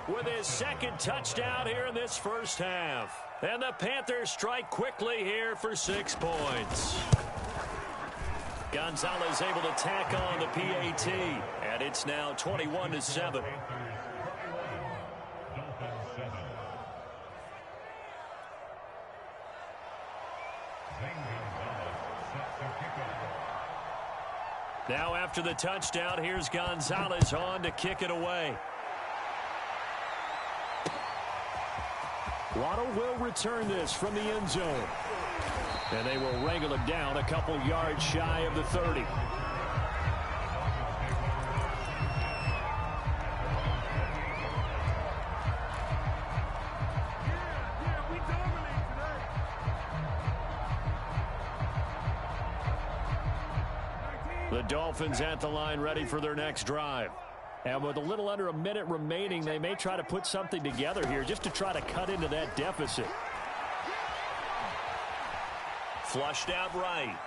with his second touchdown here in this first half. And the Panthers strike quickly here for 6 points. Gonzalez able to tack on the PAT. And it's now 21-7. Now after the touchdown, here's Gonzalez on to kick it away. Waddle will return this from the end zone. And they will wrangle it down a couple yards shy of the 30. The Dolphins at the line ready for their next drive. And with a little under a minute remaining, they may try to put something together here just to try to cut into that deficit. Flushed out right.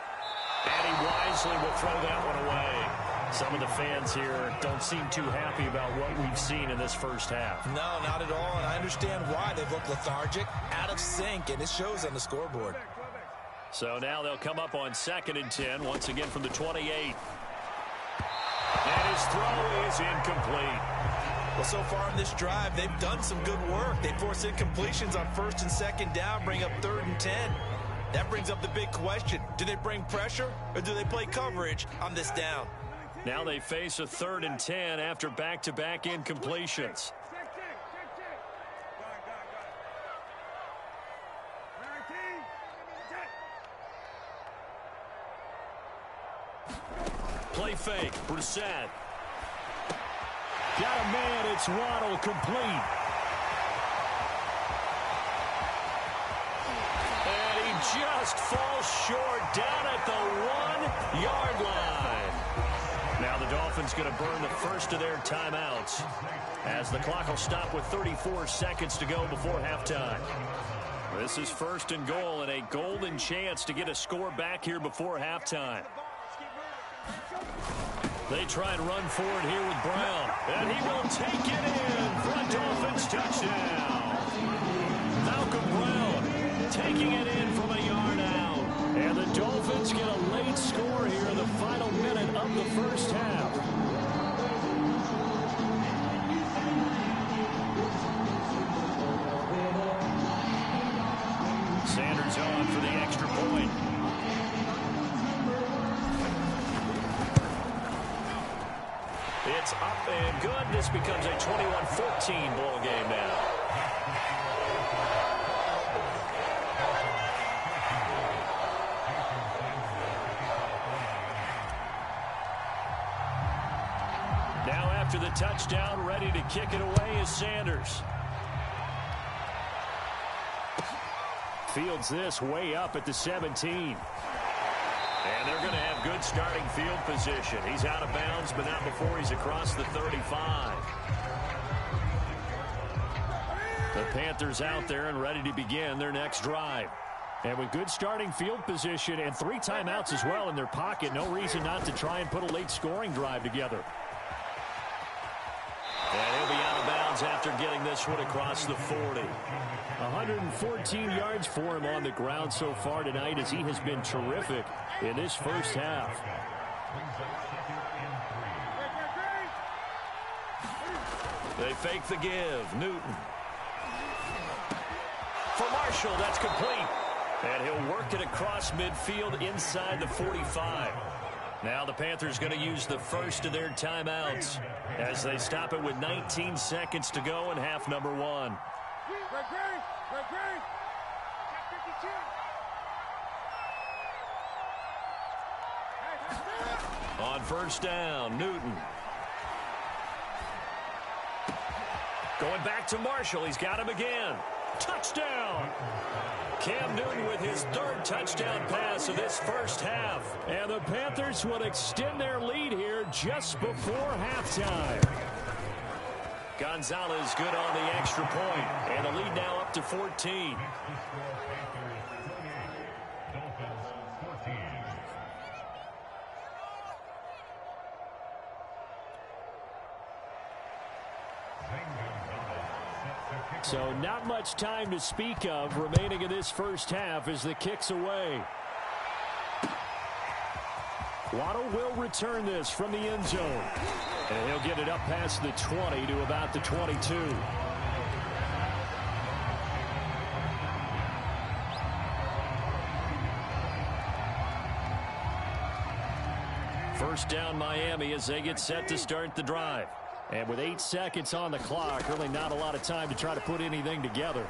And he wisely will throw that one away. Some of the fans here don't seem too happy about what we've seen in this first half. No, not at all, and I understand why. They've looked lethargic, out of sync, and it shows on the scoreboard. So now they'll come up on 2nd and 10, once again from the 28. And his throw is incomplete. Well, so far in this drive, they've done some good work. They force incompletions on 1st and 2nd down, bring up 3rd and 10. That brings up the big question. Do they bring pressure, or do they play coverage on this down? Now they face a 3rd and 10 after back-to-back incompletions. Play fake. Brissett. Got a man. It's Waddle complete. And he just falls short down at the 1-yard line. Now the Dolphins going to burn the first of their timeouts as the clock will stop with 34 seconds to go before halftime. This is 1st and goal and a golden chance to get a score back here before halftime. They try and run forward here with Brown. And he will take it in for a Dolphins touchdown. Malcolm Brown taking it in from a yard out. And the Dolphins get a late score here in the final minute of the first half. Sanders on for the extra point. It's up and good. This becomes a 21-14 ball game now. Now after the touchdown, ready to kick it away is Sanders. Fields this way up at the 17. And they're going to have good starting field position. He's out of bounds, but not before he's across the 35. The Panthers out there and ready to begin their next drive. And with good starting field position and 3 timeouts as well in their pocket, no reason not to try and put a late scoring drive together. And he'll be out of bounds after getting this one across the 40. 114 yards for him on the ground so far tonight as he has been terrific in this first half. They fake the give. Newton. For Marshall, that's complete. And he'll work it across midfield inside the 45. Now the Panthers going to use the first of their timeouts as they stop it with 19 seconds to go in half number 1. On 1st down, Newton. Going back to Marshall. He's got him again. Touchdown! Cam Newton with his 3rd touchdown pass of this first half. And the Panthers will extend their lead here just before halftime. Gonzalez good on the extra point, and the lead now up to 14. So not much time to speak of remaining in this first half as the kick's away. Waddle will return this from the end zone. And he'll get it up past the 20 to about the 22. First down Miami as they get set to start the drive. And with 8 seconds on the clock, really not a lot of time to try to put anything together.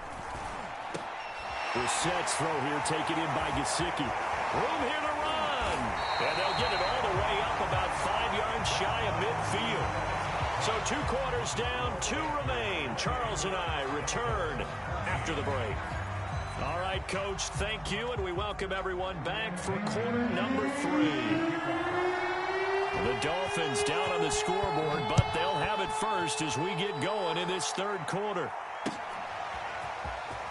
Brissett's throw here taken in by Gesicki. Room here to run. And they'll get it all the way up about 5 yards shy of midfield. So 2 quarters down, 2 remain. Charles and I return after the break. All right, Coach, thank you, and we welcome everyone back for quarter number 3. The Dolphins down on the scoreboard, but they'll have it first as we get going in this third quarter.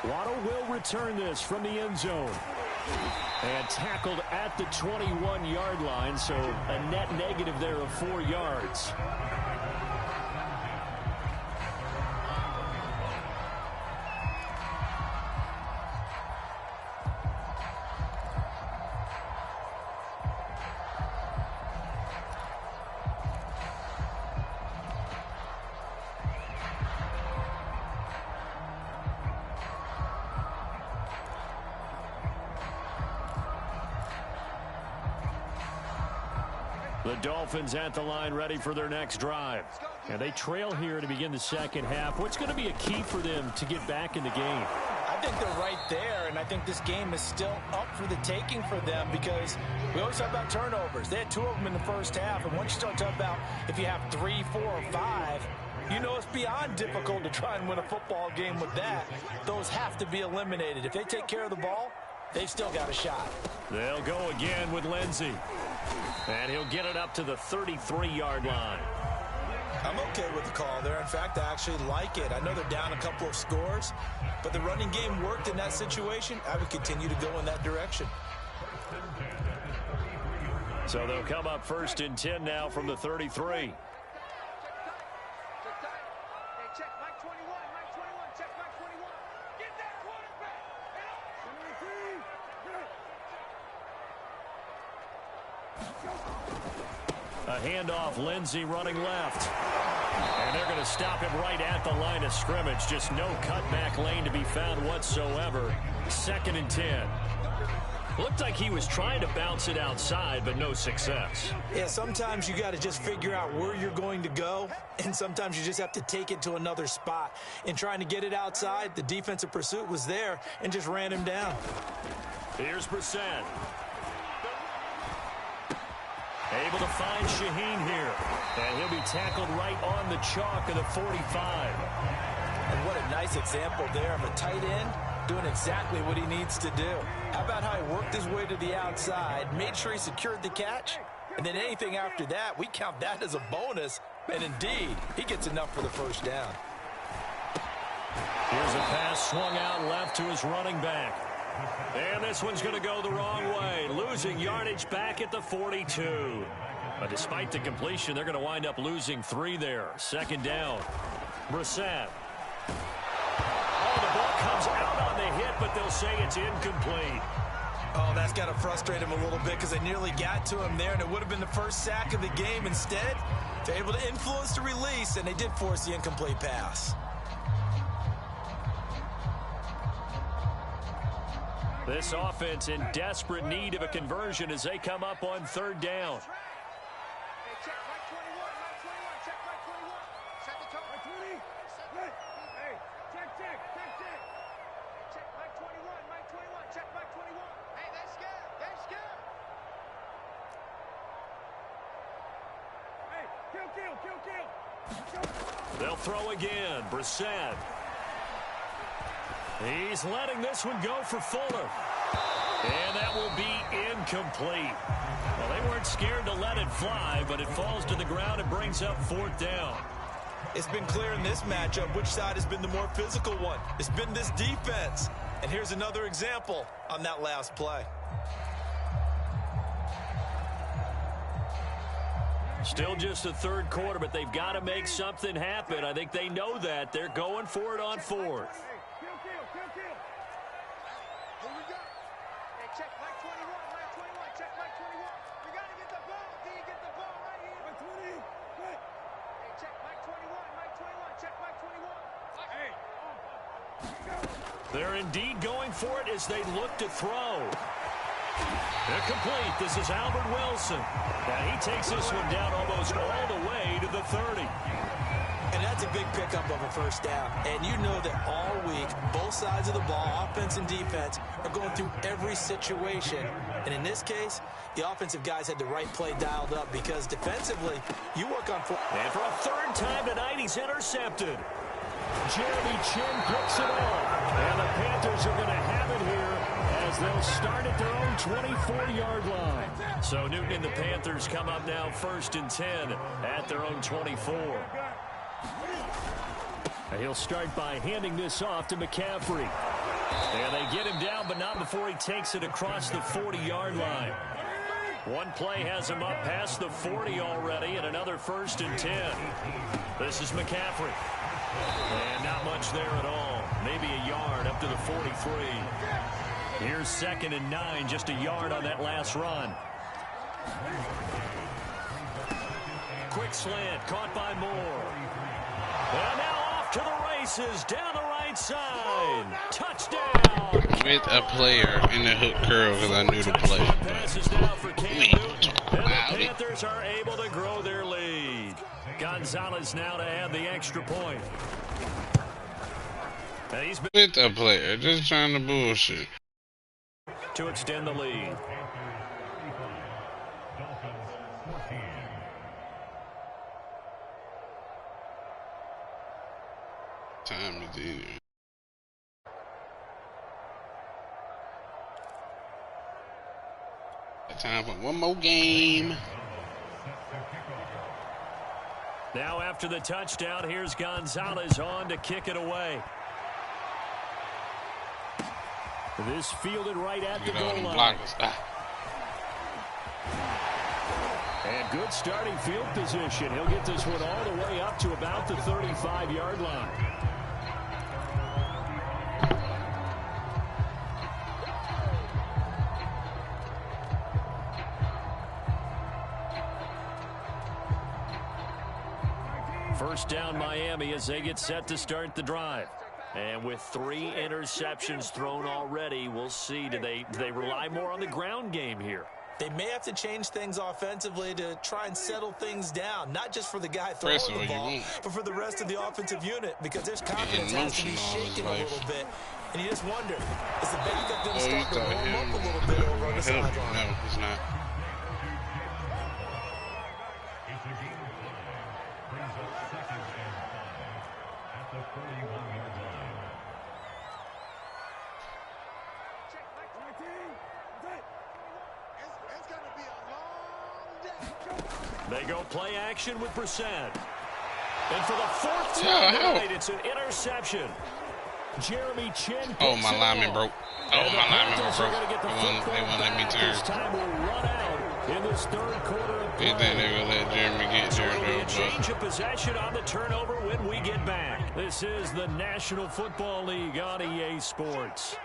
Waddle will return this from the end zone. And tackled at the 21-yard line, so a net negative there of 4 yards. The Dolphins at the line ready for their next drive. And they trail here to begin the second half. What's going to be a key for them to get back in the game? I think they're right there, and I think this game is still up for the taking for them because we always talk about turnovers. They had 2 of them in the first half, and once you start talking about if you have 3, 4, or 5, you know it's beyond difficult to try and win a football game with that. Those have to be eliminated. If they take care of the ball, they've still got a shot. They'll go again with Lindsey. And he'll get it up to the 33-yard line. I'm okay with the call there. In fact, I actually like it. I know they're down a couple of scores, but the running game worked in that situation. I would continue to go in that direction. So they'll come up first and 10 now from the 33. A handoff, Lindsey running left. And they're going to stop him right at the line of scrimmage. Just no cutback lane to be found whatsoever. 2nd and 10. Looked like he was trying to bounce it outside, but no success. Yeah, sometimes you got to just figure out where you're going to go, and sometimes you just have to take it to another spot. In trying to get it outside, the defensive pursuit was there and just ran him down. Here's Brissett. Able to find Shaheen here. And he'll be tackled right on the chalk of the 45. And what a nice example there of a tight end doing exactly what he needs to do. How about how he worked his way to the outside, made sure he secured the catch, and then anything after that, we count that as a bonus. And indeed, he gets enough for the first down. Here's a pass swung out left to his running back. And this one's going to go the wrong way. Losing yardage back at the 42. But despite the completion, they're going to wind up losing 3 there. 2nd down. Brissett. Oh, the ball comes out on the hit, but they'll say it's incomplete. Oh, that's got to frustrate him a little bit because they nearly got to him there, and it would have been the first sack of the game. Instead, they're able to influence the release, and they did force the incomplete pass. This offense in desperate need of a conversion as they come up on 3rd down. They'll throw again. Brissett. He's letting this one go for Fuller. And that will be incomplete. Well, they weren't scared to let it fly, but it falls to the ground and brings up 4th down. It's been clear in this matchup which side has been the more physical one. It's been this defense. And here's another example on that last play. Still just the third quarter, but they've got to make something happen. I think they know that. They're going for it on fourth. They're indeed going for it as they look to throw. Incomplete. This is Albert Wilson. And he takes this one down almost all the way to the 30. And that's a big pickup of a first down. And you know that all week, both sides of the ball, offense and defense, are going through every situation. And in this case, the offensive guys had the right play dialed up because defensively, you work on... And for a third time tonight, he's intercepted. Jeremy Chin picks it off. And the Panthers are going to have it here as they'll start at their own 24-yard line. So Newton and the Panthers come up now 1st and 10 at their own 24. And he'll start by handing this off to McCaffrey. And they get him down, but not before he takes it across the 40-yard line. One play has him up past the 40 already, and another 1st and 10. This is McCaffrey. And not much there at all. Maybe a yard up to the 43. Here's 2nd and 9, just a yard on that last run. Quick slant, caught by Moore. And now off to the races, down the right side. Touchdown! With a player in the hook curl because I knew the play. Passes now for Cam Newton. And the Panthers are able to grow their lead. Gonzalez now to add the extra point. And he's been With a player, just trying to bullshit. to extend the lead. Time is easier. Time for one more game. Now after the touchdown, here's Gonzalez on to kick it away. This fielded right at the goal line. And good starting field position. He'll get this one all the way up to about the 35-yard line. First down Miami as they get set to start the drive. And with 3 interceptions thrown already, we'll see. Do they rely more on the ground game here? They may have to change things offensively to try and settle things down, not just for the guy throwing the ball, but for the rest of the offensive unit, because their confidence has to be shaken a little bit. And you just wonder, is the backup going to start to warm up a little bit over on the sideline? No, he's not. They go play action with Brissett. And for the 4th time tonight, it's an interception. Jeremy Chin. Oh, my lineman broke. Oh, my lineman broke. They won't let me turn. This time will run out in this 3rd quarter of play. They think they're going to let Jeremy get there, though. A change of possession on the turnover when we get back. This is the National Football League on EA Sports.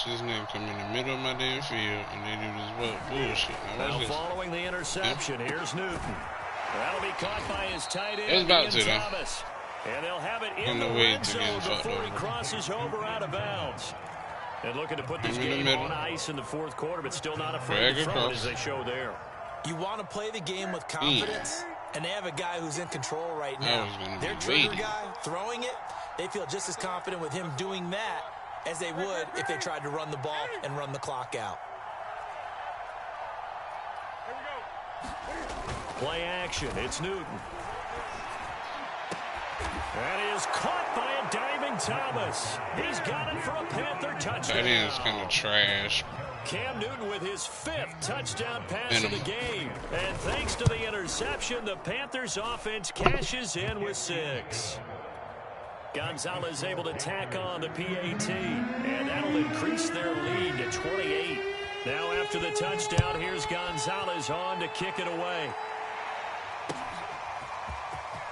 This nigga come in the middle of my damn field and they do this bullshit. Now following the interception, here's Newton. That'll be caught by his tight end, it's about to, Thomas. And they'll have it in the red zone before he crosses over out of bounds. And looking to put this game on ice in the 4th quarter, but still not afraid to throw it as they show there. You want to play the game with confidence, and they have a guy who's in control right now. Their trigger guy throwing it, they feel just as confident with him doing that as they would if they tried to run the ball and run the clock out. Play action. It's Newton. That is caught by a diving Thomas. He's got it for a Panther touchdown. That is kind of trash. Cam Newton with his 5th touchdown pass of the game. And thanks to the interception, the Panthers offense cashes in with 6. Gonzalez able to tack on the PAT, and that'll increase their lead to 28. Now after the touchdown, here's Gonzalez on to kick it away.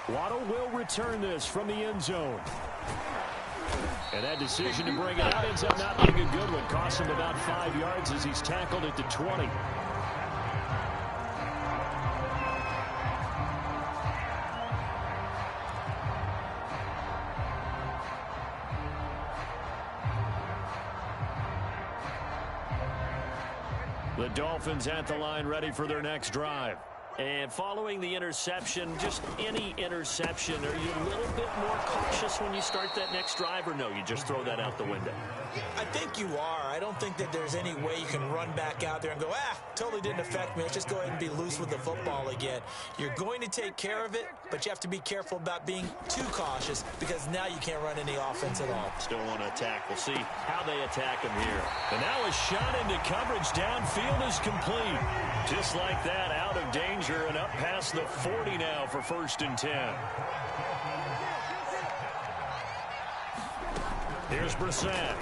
Waddle will return this from the end zone. And that decision to bring it out ends up not being a good one. Costs him about 5 yards as he's tackled at the 20. The Dolphins at the line ready for their next drive. And following the interception, just any interception, are you a little bit more cautious when you start that next drive, or no, you just throw that out the window? I think you are. I don't think that there's any way you can run back out there and go, totally didn't affect me. Let's just go ahead and be loose with the football again. You're going to take care of it, but you have to be careful about being too cautious because now you can't run any offense at all. Still want to attack. We'll see how they attack him here. And now a shot into coverage downfield is complete. Just like that, out of danger and up past the 40 now for 1st and 10. Here's Brissett.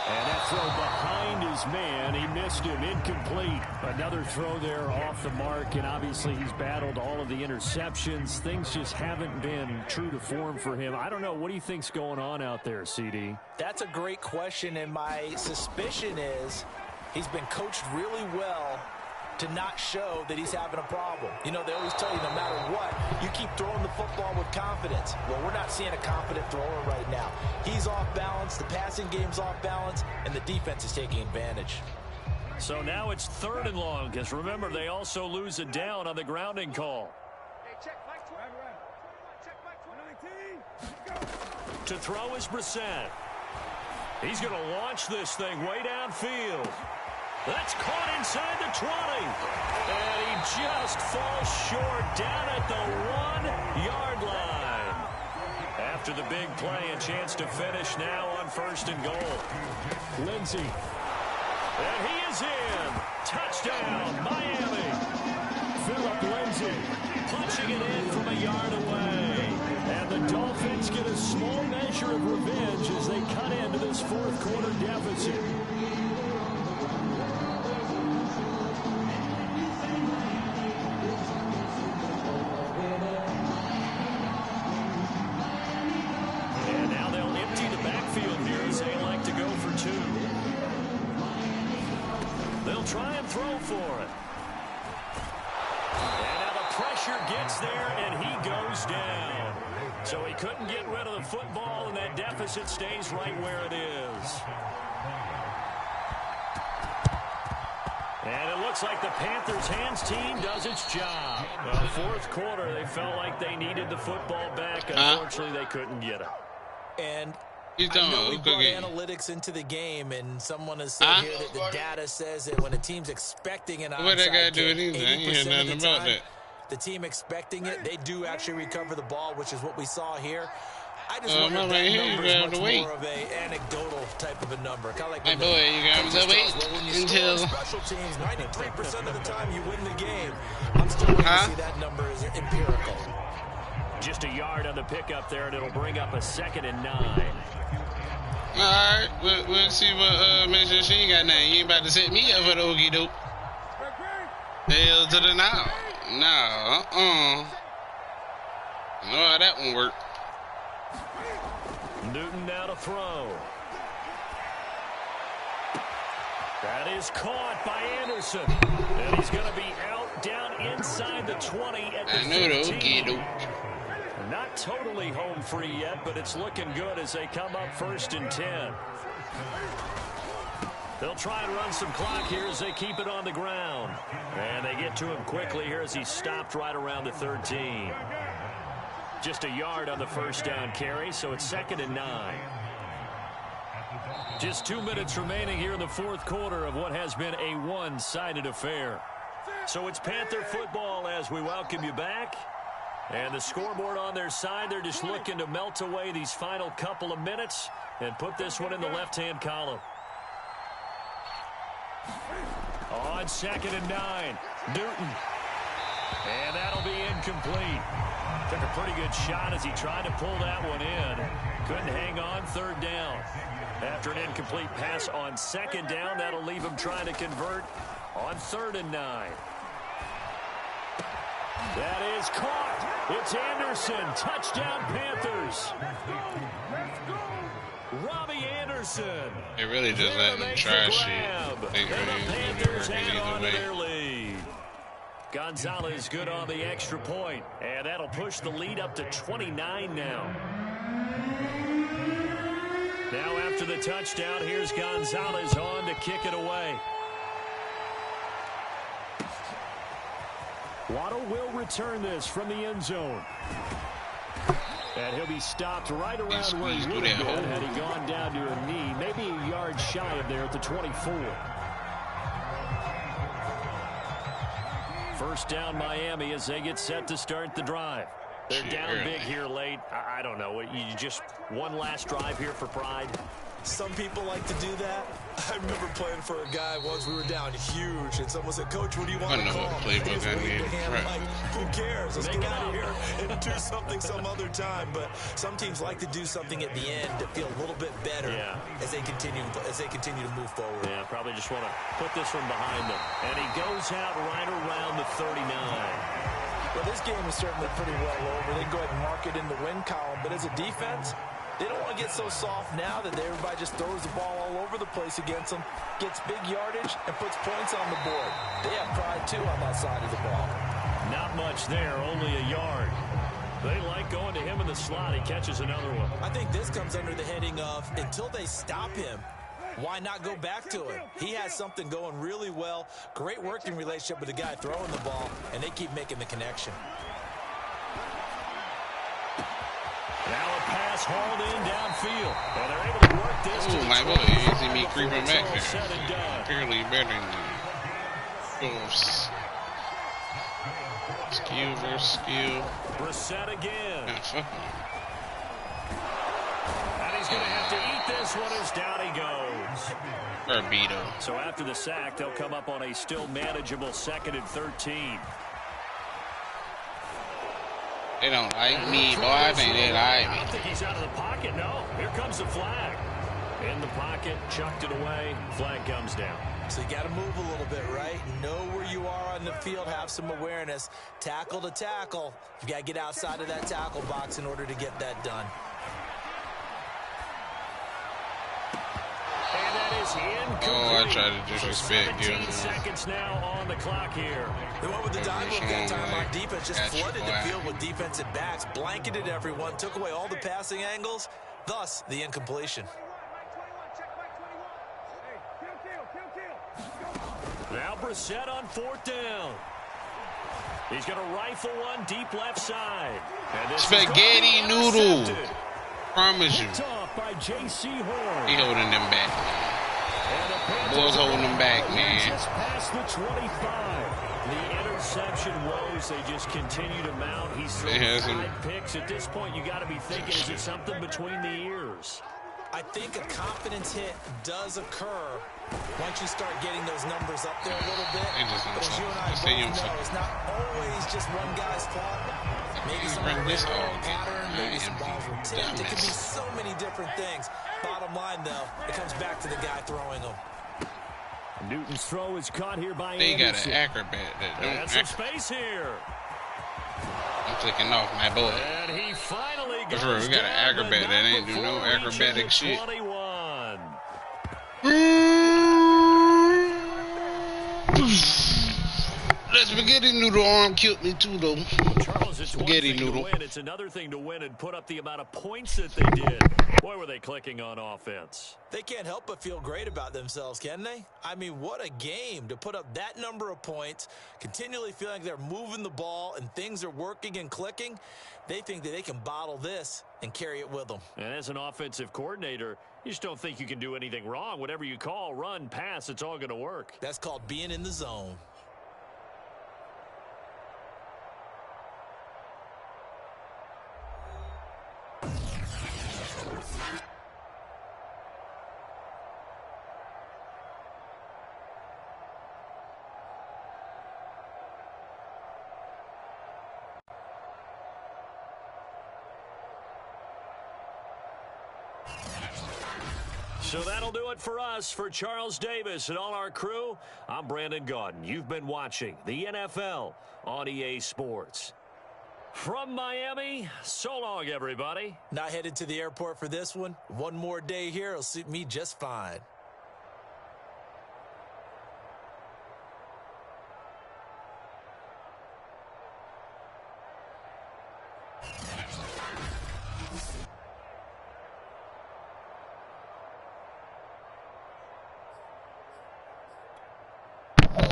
And that throw behind his man. He missed him. Incomplete. Another throw there off the mark, and obviously he's battled all of the interceptions. Things just haven't been true to form for him. I don't know. What do you think's going on out there, CD? That's a great question, and my suspicion is he's been coached really well to not show that he's having a problem. You know, they always tell you no matter what, you keep throwing the football with confidence. Well, we're not seeing a confident thrower right now. He's off balance, the passing game's off balance, and the defense is taking advantage. So now it's 3rd and long, because remember, they also lose a down on the grounding call. To throw is Brissett. He's going to launch this thing way downfield. That's caught inside the 20. And he just falls short down at the 1-yard line. After the big play, a chance to finish now on 1st and goal. Lindsey. And he is in. Touchdown, Miami. Phillip Lindsey punching it in from a yard away. And the Dolphins get a small measure of revenge as they cut into this 4th quarter deficit. Try and throw for it. And now the pressure gets there, and he goes down. So he couldn't get rid of the football, and that deficit stays right where it is. And it looks like the Panthers' hands team does its job. Well, 4th quarter, they felt like they needed the football back. Unfortunately, they couldn't get it. And I know we brought analytics into the game, and someone has said here that the data says that when a team's expecting an onside kick, 80% of the time, the team expecting it, they do actually recover the ball, which is what we saw here. I just wonder if that number is much more of an anecdotal type of a number. Kind of like when you score special teams, 93% of the time you win the game. I'm still waiting to see that number is empirical. Just a yard on the pickup there, and it'll bring up a 2nd and 9. All right, we'll see what make sure she ain't got nothing. You ain't about to set me up for the okey doke. Hell to the now. No, know how that one worked. Newton now to throw. That is caught by Anderson. And he's going to be out down inside the 20 at the 15. Not totally home free yet, but it's looking good as they come up 1st and 10. They'll try and run some clock here as they keep it on the ground. And they get to him quickly here as he's stopped right around the 13. Just a yard on the 1st down carry, so it's 2nd and 9. Just 2 minutes remaining here in the 4th quarter of what has been a one-sided affair. So it's Panther football as we welcome you back. And the scoreboard on their side, they're just looking to melt away these final couple of minutes and put this one in the left-hand column. On 2nd and 9, Newton. And that'll be incomplete. Took a pretty good shot as he tried to pull that one in. Couldn't hang on, 3rd down. After an incomplete pass on 2nd down, that'll leave him trying to convert on 3rd and 9. That is caught. It's Anderson. Touchdown, Panthers. Robbie Anderson. They really just letting them try shit. They really Panthers working add on either to way. their lead. Gonzalez good on the extra point, and that'll push the lead up to 29 now. Now after the touchdown, here's Gonzalez on to kick it away. Waddle will return this from the end zone. And he'll be stopped right around where he would have been had he gone down to a knee, maybe a yard shy of there at the 24. First down Miami as they get set to start the drive. They're down big here late. I don't know. You just one last drive here for pride. Some people like to do that. I remember playing for a guy once. We were down huge, and someone said, "Coach, what do you want to call?" Playbook I need. Like, who cares? Let's get out of here and do something some other time. But some teams like to do something at the end to feel a little bit better as they continue to move forward. Yeah, probably just want to put this one behind them. And he goes out right around the 39. Well, this game is certainly pretty well over. They can go ahead and mark it in the win column. But as a defense, they don't want to get so soft now that everybody just throws the ball all over the place against them, gets big yardage, and puts points on the board. They have pride, too, on that side of the ball. Not much there, only a yard. They like going to him in the slot. He catches another one. I think this comes under the heading of, until they stop him, why not go back to him? He has something going really well. Great working relationship with the guy throwing the ball, and they keep making the connection. Now a pass hauled in downfield. And they're able to work this to the my boy, you see me creeping back there. Said and done. Clearly better than yours. Skill versus skill. Brissett again. Yeah, fuck him. And he's going to have to eat this one as down he goes. Beto. So after the sack, they'll come up on a still manageable 2nd and 13. They don't like me, boy. I think they like me. I don't think he's out of the pocket. No, here comes the flag. In the pocket, chucked it away. Flag comes down. So you got to move a little bit, right? Know where you are on the field. Have some awareness. Tackle to tackle. You got to get outside of that tackle box in order to get that done. And that is incomplete. Oh, I tried to disrespect you. 17 seconds now on the clock here. They went with the dime look that time on defense. Just flooded the field with defensive backs. Blanketed everyone. Took away all the passing angles. Thus, the incompletion. Now Brissett on 4th down. He's going to rifle one deep left side. And this Spaghetti noodle. Promise you. By J.C. Horn. He holding them back. Boys holding them back, man. Just past the 25. The interception woes, they just continue to mount. He's thrown 5 picks. At this point, you got to be thinking, is it something between the ears? I think a confidence hit does occur once you start getting those numbers up there a little bit. But as you and I both know, it's not always just one guy's fault. Maybe some pattern, maybe some balls were tipped. It could be so many different things. Bottom line, though, it comes back to the guy throwing them. Newton's throw is caught here by They Anderson. got an acrobat that don't That's some space here. I'm clicking off my boy. And he finally goes For real, we got an down, acrobat that ain't do no acrobatic shit. 21. That spaghetti noodle arm killed me too, though. Charles, it's Spaghetti one thing noodle. to win. It's another thing to win and put up the amount of points that they did. Boy, were they clicking on offense. They can't help but feel great about themselves, can they? I mean, what a game to put up that number of points, continually feeling like they're moving the ball and things are working and clicking. They think that they can bottle this and carry it with them. And as an offensive coordinator, you just don't think you can do anything wrong. Whatever you call, run, pass, it's all going to work. That's called being in the zone. So that'll do it for us. For Charles Davis and all our crew, I'm Brandon Gaudin. You've been watching the NFL on EA Sports. From Miami, so long, everybody. Not headed to the airport for this one. One more day here will suit me just fine.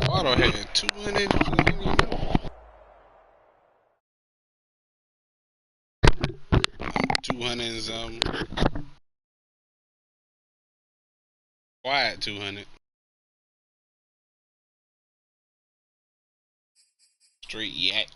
Auto had 200. 200 and some. Quiet 200. Straight yak.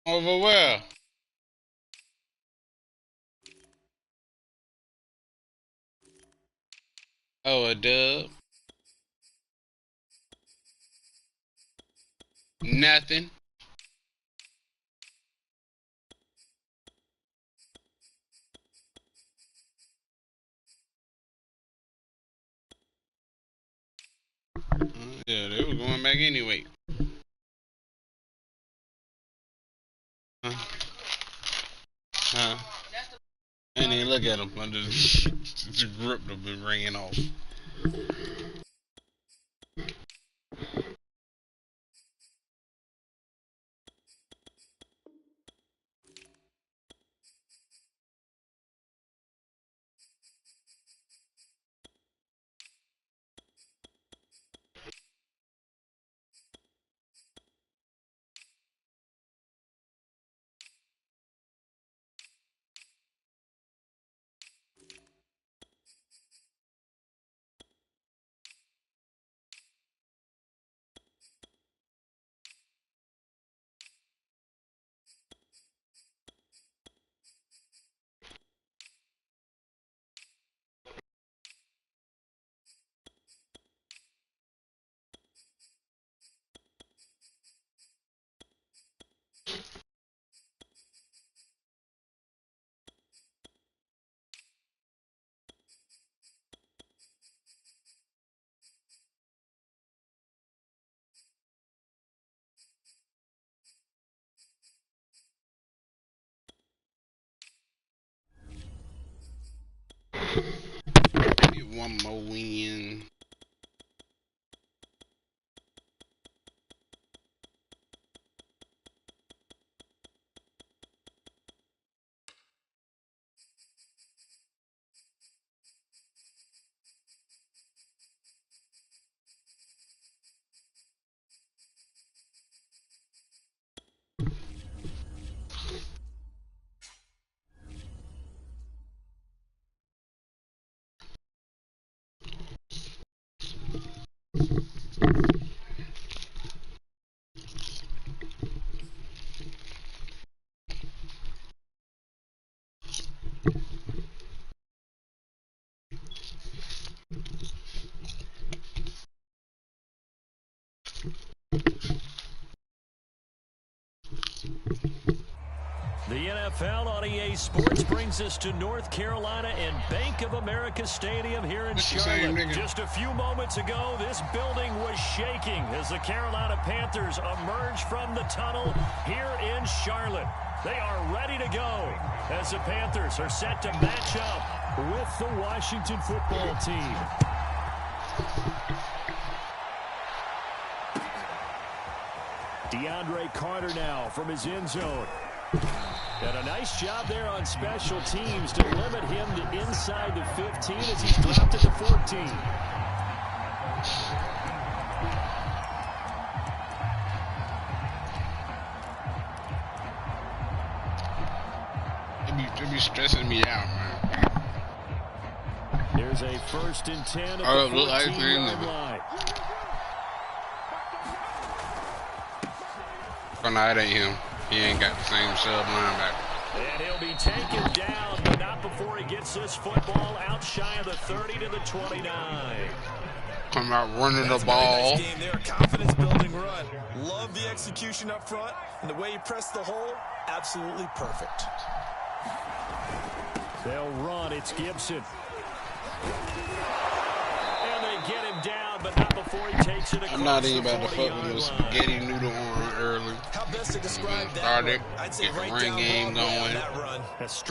Over where? Oh, a dub. Nothing. Yeah, they were going back anyway. Huh? I didn't even look at them. I just gripped them and ran off. Get one more win. The NFL on EA Sports brings us to North Carolina and Bank of America Stadium here in Charlotte. Just a few moments ago, this building was shaking as the Carolina Panthers emerged from the tunnel here in Charlotte. They are ready to go as the Panthers are set to match up with the Washington football team. DeAndre Carter now from his end zone. And a nice job there on special teams to limit him to inside the 15 as he's dropped at the 14. It be stressing me out, man. There's a 1st and 10 at the 14-yard line. Oh, no, that ain't him. He ain't got the same sub linebacker. And he'll be taken down, but not before he gets this football out shy of the 30 to the 29. Come out running the ball. Nice game there, confidence-building run. Love the execution up front, and the way he pressed the hole, absolutely perfect. They'll run. It's Gibson. And they get him down, but not before he takes it across. I'm not even about to fuck with a spaghetti noodle on early. How best to describe that? Started, I'd say get the right run down game going.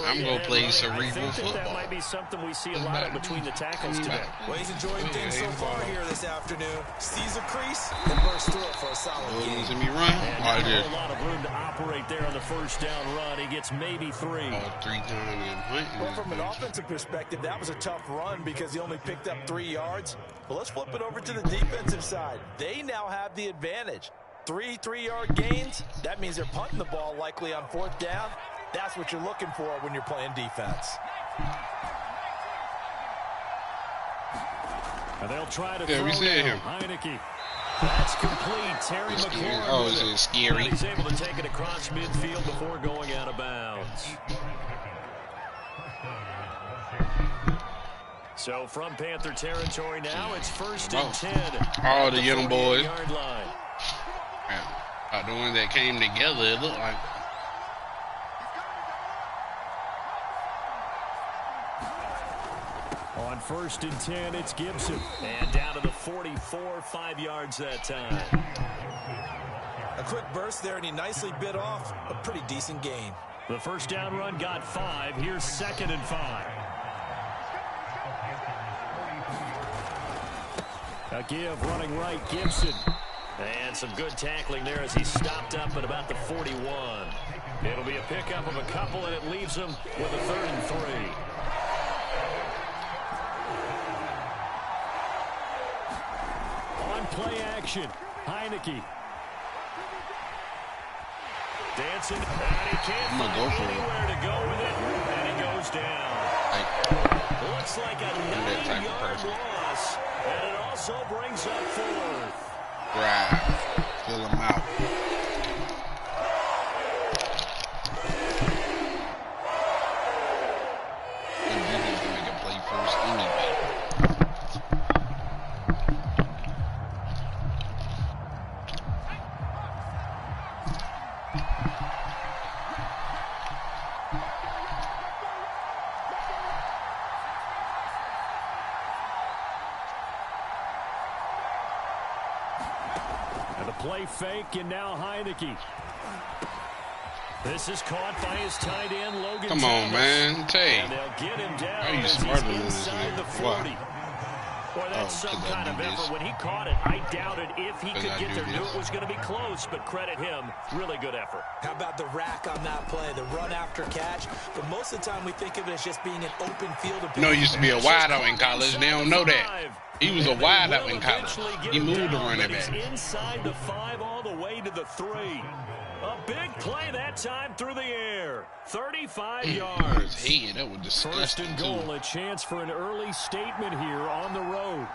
I'm going to play cerebral football. That might be something we see a lot of between the tackles today. Well, he's enjoying things so far here this afternoon. Sees a crease and bursts through it for a solid game. Let me run. And a whole lot of room to operate there on the 1st down run. He gets maybe 3. All 3 times. Well, from an offensive perspective, that was a tough run because he only picked up 3 yards. But let's flip it over to the defensive side. They now have the advantage. 3 3-yard gains. That means they're punting the ball likely on 4th down. That's what you're looking for when you're playing defense. And they'll try to we see him. Heineke. That's complete. Terry McLaurin. Oh, is it scary? He's able to take it across midfield before going out of bounds. So from Panther territory now, it's 1st and 10. All the young boys. Yard line. Yeah. The ones that came together, it looked like. On 1st and 10, it's Gibson. And down to the 44, 5 yards that time. A quick burst there, and he nicely bit off a pretty decent gain. The 1st down run got 5. Here's 2nd and 5. A give running right, Gibson. And some good tackling there as he stopped up at about the 41. It'll be a pickup of a couple, and it leaves him with a 3rd and 3. On play action, Heineke. Dancing, and he can't find anywhere to go with it, and he goes down. Looks like a 9-yard loss, and it also brings up 4th. Right. Fill him out. And you need to make a play first anyway. Play fake, and now Heineke. This is caught by his tight end, Logan. Come on, man. Tay. And they'll get him down. How are you smarter than this inside the 40. Boy, that's some kind of effort. When he caught it, I doubted if he could get there. Knew it was going to be close, but credit him. Really good effort. How about the rack on that play, the run after catch? But most of the time we think of it as just being an open field. You know, he used to be a wideout in college. They don't know that. He was a wideout in college. He moved to running back. Inside the 5 all the way to the 3. A big play that time through the air. 35 yards. Hey, that was disgusting. 1st and goal, a chance for an early statement here on the road.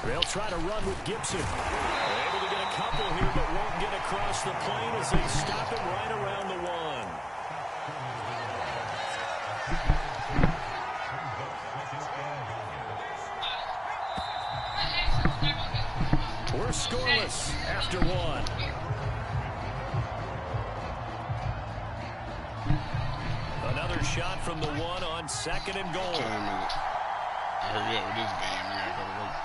They'll try to run with Gibson. They're able to get a couple here, but won't get across the plane as they stop it right around the 1. We're scoreless after 1. Another shot from the 1 on 2nd and goal. Hurry up with this game. We gotta go to work.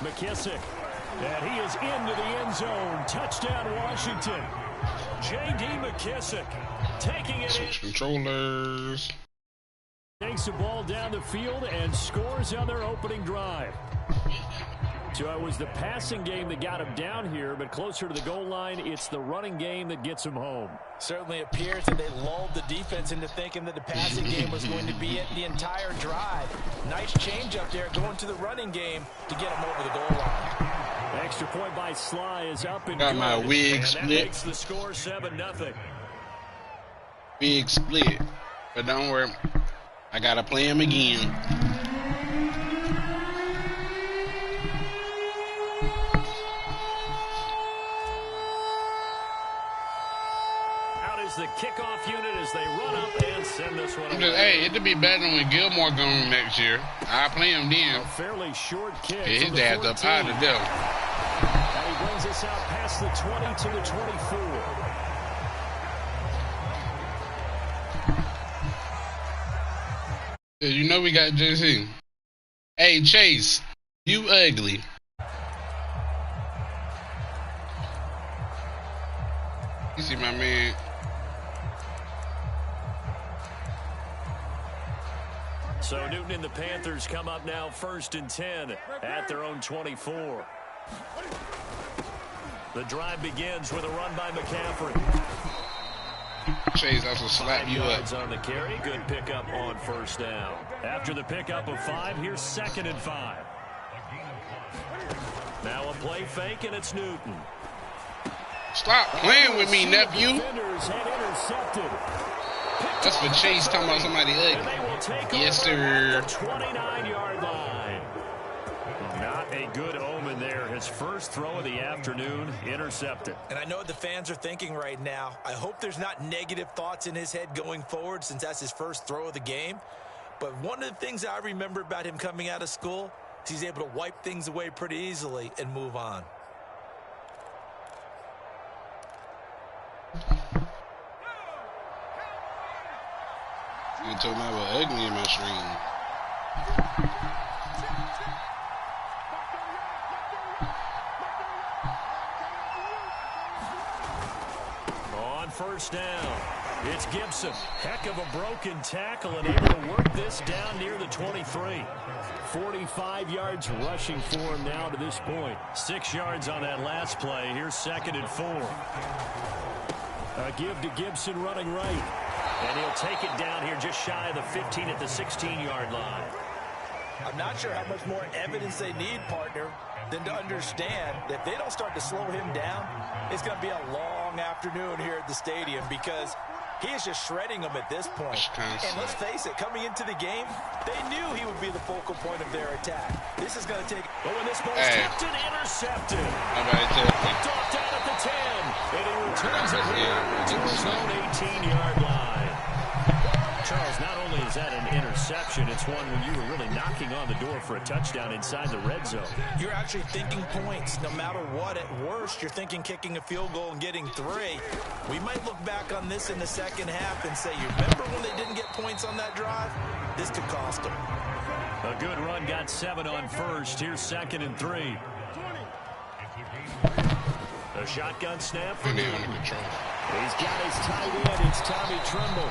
McKissick. And he is into the end zone. Touchdown, Washington. J.D. McKissick taking it in. Controllers. Takes the ball down the field and scores on their opening drive. So it was the passing game that got him down here, but closer to the goal line, it's the running game that gets him home. Certainly appears that they lulled the defense into thinking that the passing game was going to be it the entire drive. Nice change up there going to the running game to get him over the goal line. Extra point by Sly is up and got good. my wig and split. That makes the score 7-0. Big split. But don't worry. I got to play him again. The kickoff unit as they run up and send this one away. Hey, it'd be better when Gilmore going next year. I'll play him then. A fairly short kick. Get his dad's up out of there. And he brings us out past the 20 to the 24. You know we got JC. Hey, Chase, you ugly. You see my man. So Newton and the Panthers come up now 1st and 10 at their own 24. The drive begins with a run by McCaffrey. Chase, that's will slap you up. On the carry, good pickup on 1st down. After the pickup of 5, here's 2nd and 5. Now a play fake, and it's Newton. Stop playing with me, nephew. Defenders had intercepted. That's for Chase talking about somebody ugly. Yes, sir. 29-yard line. Not a good omen there. His first throw of the afternoon intercepted. And I know what the fans are thinking right now. I hope there's not negative thoughts in his head going forward since that's his first throw of the game. But one of the things I remember about him coming out of school is he's able to wipe things away pretty easily and move on. You told me I was ugly in my stream. On 1st down, it's Gibson. Heck of a broken tackle and able to work this down near the 23. 45 yards rushing for him now to this point. 6 yards on that last play. Here's 2nd and 4. A give to Gibson running right. And he'll take it down here just shy of the 15 at the 16-yard line. I'm not sure how much more evidence they need, partner, than to understand that if they don't start to slow him down, it's going to be a long afternoon here at the stadium because he is just shredding them at this point. And let's face it, coming into the game, they knew he would be the focal point of their attack. This is going to take... Oh, and this ball's tipped and intercepted. Nobody tipped. Picked off down at the 10. And he returns it here to his own 18-yard line. Charles, not only is that an interception, it's one where you were really knocking on the door for a touchdown inside the red zone. You're actually thinking points. No matter what, at worst, you're thinking kicking a field goal and getting 3. We might look back on this in the second half and say, you remember when they didn't get points on that drive? This could cost them. A good run got 7 on 1st. Here's 2nd and 3. A shotgun snap for Newton. He's got his tight end. It's Tommy Tremble.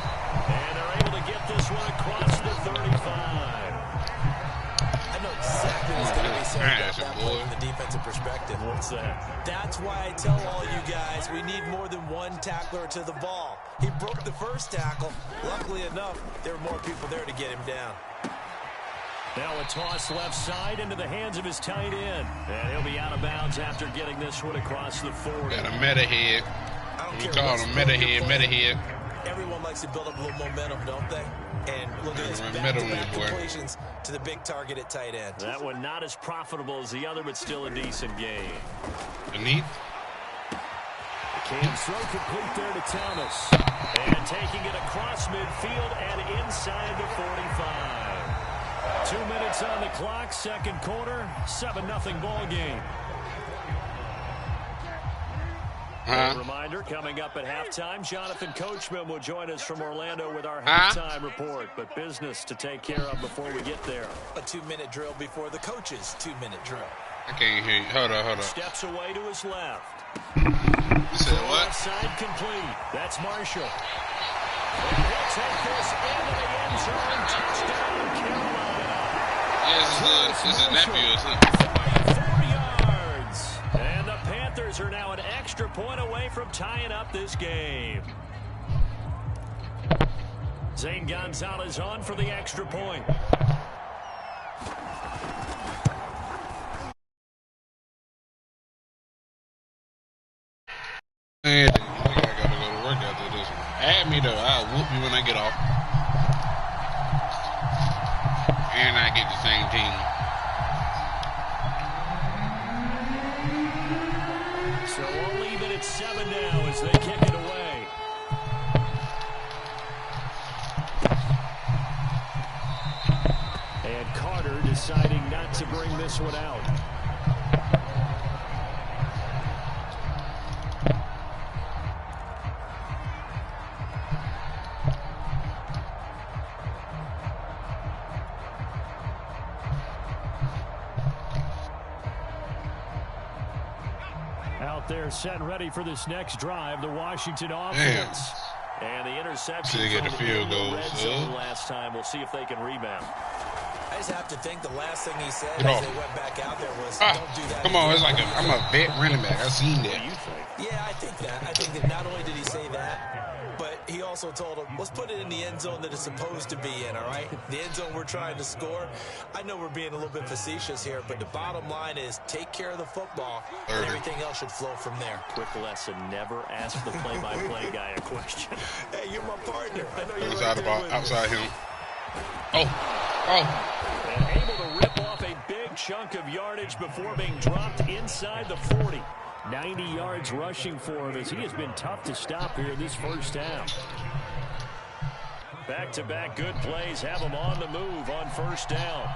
And they're able to get this one across the 35. I know exactly what's going to be said about that play from the defensive perspective. What's that? That's why I tell all you guys we need more than one tackler to the ball. He broke the first tackle. Luckily enough, there were more people there to get him down. Now a toss left side into the hands of his tight end. And he'll be out of bounds after getting this one across the 40. Got a meta head. You call him meta head. Everyone likes to build up a little momentum, don't they? And look at this back-to-back completions to the big target at tight end. That one not as profitable as the other, but still a decent game. Beneath. Cam throw complete there to Thomas. And taking it across midfield and inside the 45. 2 minutes on the clock, second quarter, 7-0 ball game. A reminder, coming up at halftime, Jonathan Coachman will join us from Orlando with our halftime report, but business to take care of before we get there. A 2-minute drill before the coach's 2-minute drill. I can't hear you. Hold on. Steps away to his left. You said what? Side complete. That's Marshall. And he'll take this into the end zone. Touchdown, Carolina. Yeah, this is his nephew or something. 44 yards. And the Panthers are now an extra point away from tying up this game. Zane Gonzalez on for the extra point. Man, I gotta go to work after this one. Add me though. I'll whoop you when I get off. And I get the same team. So we'll leave it at 7 now as they kick it away. And Carter deciding not to bring this one out. Out there set and ready for this next drive, the Washington offense. And the interception to get a field goal last time. We'll see if they can rebound. I just have to think the last thing he said as they went back out there was, don't do that. Come on, it's like I'm a vet running back. I've seen that. Yeah, I think that not only did he say that, but he also told him, let's put it in the end zone that it's supposed to be in, all right? The end zone we're trying to score. I know we're being a little bit facetious here, but the bottom line is take care of the football, and everything else should flow from there. Quick lesson, never ask the play-by-play guy a question. Hey, you're my partner. I know you're outside him. And able to rip off a big chunk of yardage before being dropped inside the 40. 90 yards rushing for him as he has been tough to stop here this first half. Back-to-back good plays have him on the move on first down.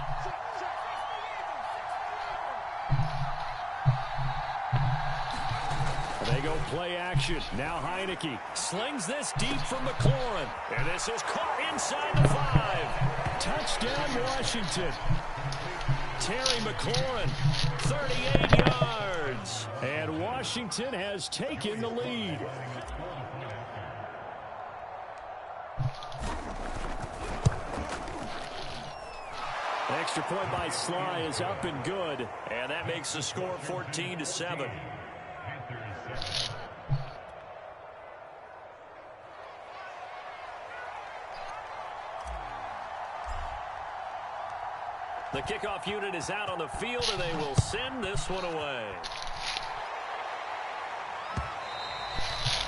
They go play action. Now Heineke slings this deep from McLaurin. And this is caught inside the 5. Touchdown, Washington. Terry McLaurin, 38 yards. And Washington has taken the lead. Extra point by Sly is up and good. And that makes the score 14-7. The kickoff unit is out on the field, and they will send this one away.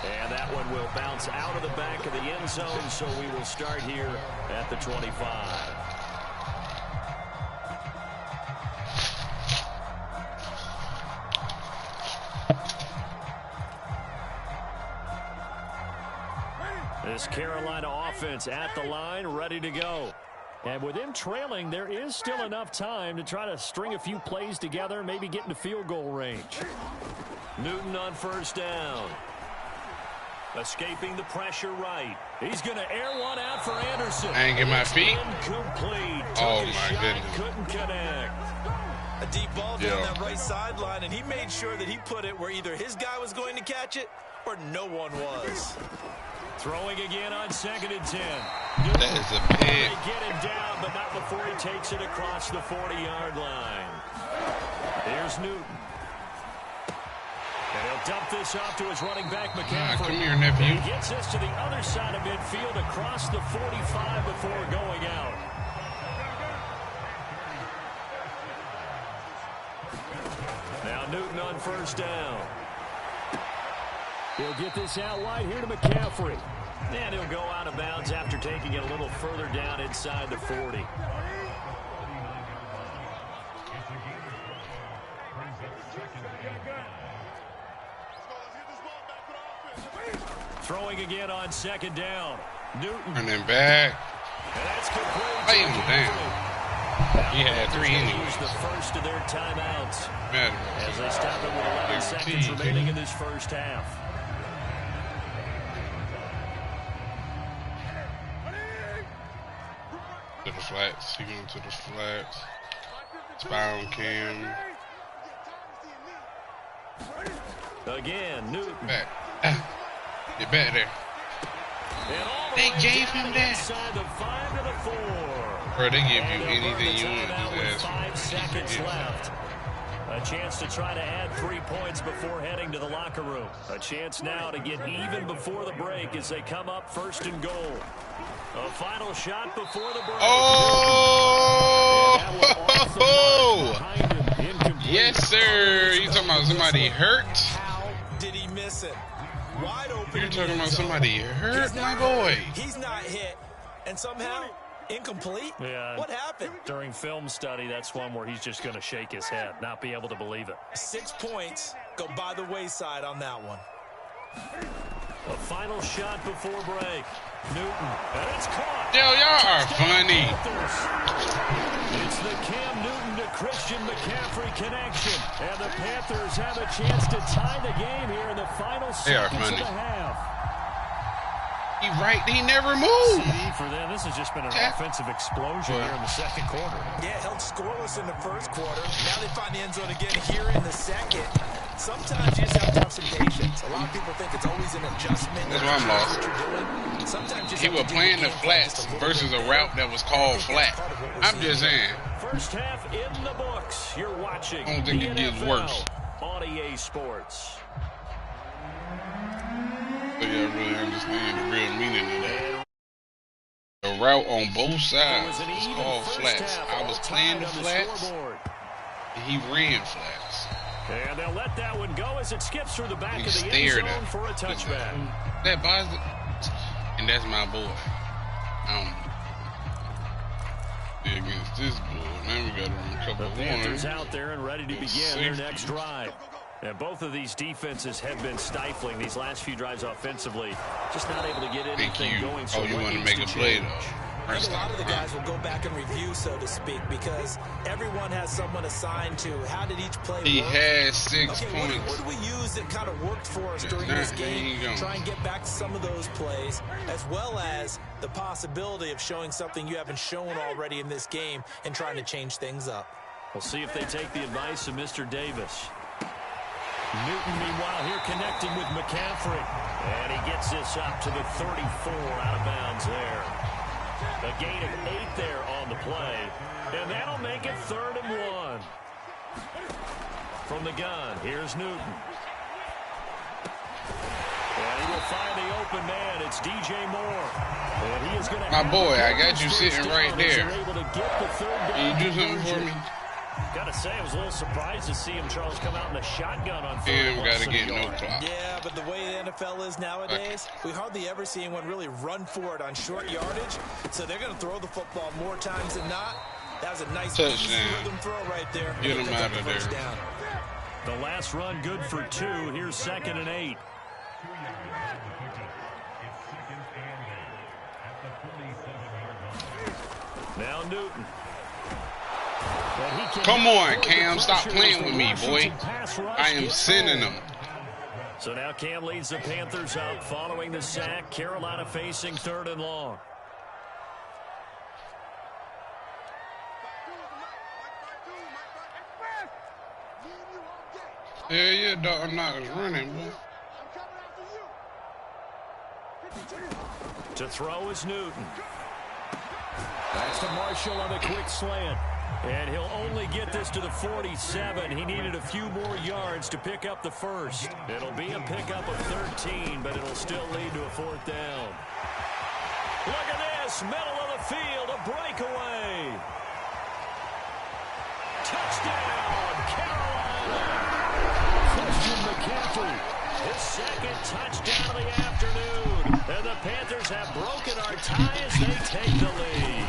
And that one will bounce out of the back of the end zone, so we will start here at the 25. This Carolina offense at the line, ready to go. And with them trailing, there is still enough time to try to string a few plays together, maybe get into field goal range. Newton on first down. Escaping the pressure right. He's going to air one out for Anderson. I ain't get my feet. Incomplete. Oh, my goodness. Couldn't connect. A deep ball down that right sideline, and he made sure that he put it where either his guy was going to catch it or no one was. Throwing again on 2nd and 10. That is a pick. They get him down, but not before he takes it across the 40-yard line. Here's Newton. And he'll dump this off to his running back, McCaffrey. Come here, nephew. He gets this to the other side of midfield across the 45 before going out. Now Newton on first down. He'll get this out wide here to McCaffrey. And he'll go out of bounds after taking it a little further down inside the 40. Throwing again on 2nd down. Newton. Running back. And that's complete. Lay him down. He had 3 innings. The first of their timeouts. Madden. As they stop it with 11 seconds remaining in this first half. To the flats. He going to the flats. Spy on Cam. Again, Newton. Back. Get back there. They gave him that. The 5 to the 4. Bro, they give you anything you want. With 5 seconds left. A chance to try to add 3 points before heading to the locker room. A chance now to get even before the break as they come up 1st and goal. A final shot before the break. Oh! Yes, sir. You talking about somebody hurt? How did he miss it? Wide open. You're talking about somebody hurt, my boy. He's not hit, and somehow incomplete. Yeah. What happened? During film study, that's one where he's just going to shake his head, not be able to believe it. 6 points go by the wayside on that one. A final shot before break. Newton, and it's caught. Yo, y'all are funny. It's the Cam Newton to Christian McCaffrey connection, and the Panthers have a chance to tie the game here in the final seconds of the half. He never moved. CD for them. This has just been an offensive explosion here in the second quarter. Yeah, held scoreless in the first quarter. Now they find the end zone again here in the second. Sometimes you just have to have some patience. A lot of people think it's always an adjustment. That's why I'm lost. Sometimes He was playing the flats versus a route that was called flat. I'm just saying. First half in the books. You're watching. I don't think it gets worse. On EA Sports. So y'all really understand the real meaning of that. The route on both sides is called flats. I was playing the flats, and he ran flats. And they'll let that one go as it skips through the back of the end zone for a touchback. That buys it. And that's my boy. Against this boy. Now we got to run a couple of Panthers out there and ready to begin their next drive. And both of these defenses have been stifling these last few drives offensively. Just not able to get anything going. So you want to make a play, though. I think a lot of the guys will go back and review, so to speak, because everyone has someone assigned to how did each play work. He has 6 points. What did we use that kind of worked for us during this game? Try and get back to some of those plays, as well as the possibility of showing something you haven't shown already in this game and trying to change things up. We'll see if they take the advice of Mr. Davis. Newton, meanwhile, here connecting with McCaffrey. And he gets this up to the 34 out of bounds there. A gain of 8 there on the play. And that'll make it 3rd and 1. From the gun, here's Newton. And he will find the open man. It's DJ Moore. And he is going to my boy, I got you sitting right there. Can you do something for me? Gotta say, I was a little surprised to see him, Charles, come out in a shotgun on 4. And we gotta get no clock. Yeah, but the way the NFL is nowadays, we hardly ever see anyone really run for it on short yardage. So they're gonna throw the football more times than not. That was a nice rhythm throw right there. Get him out of there. The last run good for 2. Here's 2nd and 8. Now Newton. Come on, Cam. Stop playing with me, boy. I am sending them. So now Cam leads the Panthers up following the sack. Carolina facing 3rd and long. Yeah, dog. I'm not running, boy. To throw is Newton. That's to Marshall on the quick slant. And he'll only get this to the 47. He needed a few more yards to pick up the first. It'll be a pickup of 13, but it'll still lead to a 4th down. Look at this, middle of the field, a breakaway. Touchdown, Carolina. Christian McCaffrey, his 2nd touchdown of the afternoon. And the Panthers have broken our tie as they take the lead.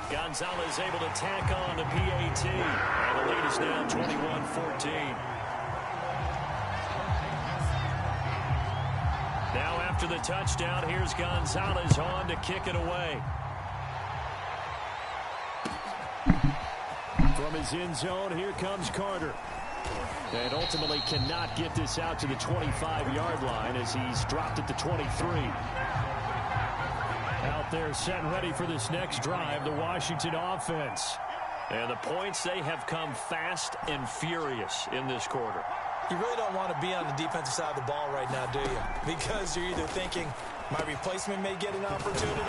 Gonzalez able to tack on to PAT. And the lead is now 21-14. Now after the touchdown, here's Gonzalez on to kick it away. From his end zone, here comes Carter. And ultimately cannot get this out to the 25-yard line as he's dropped at the 23. Out there set and ready for this next drive, the Washington offense. And the points, they have come fast and furious in this quarter. You really don't want to be on the defensive side of the ball right now, do you? Because you're either thinking, my replacement may get an opportunity.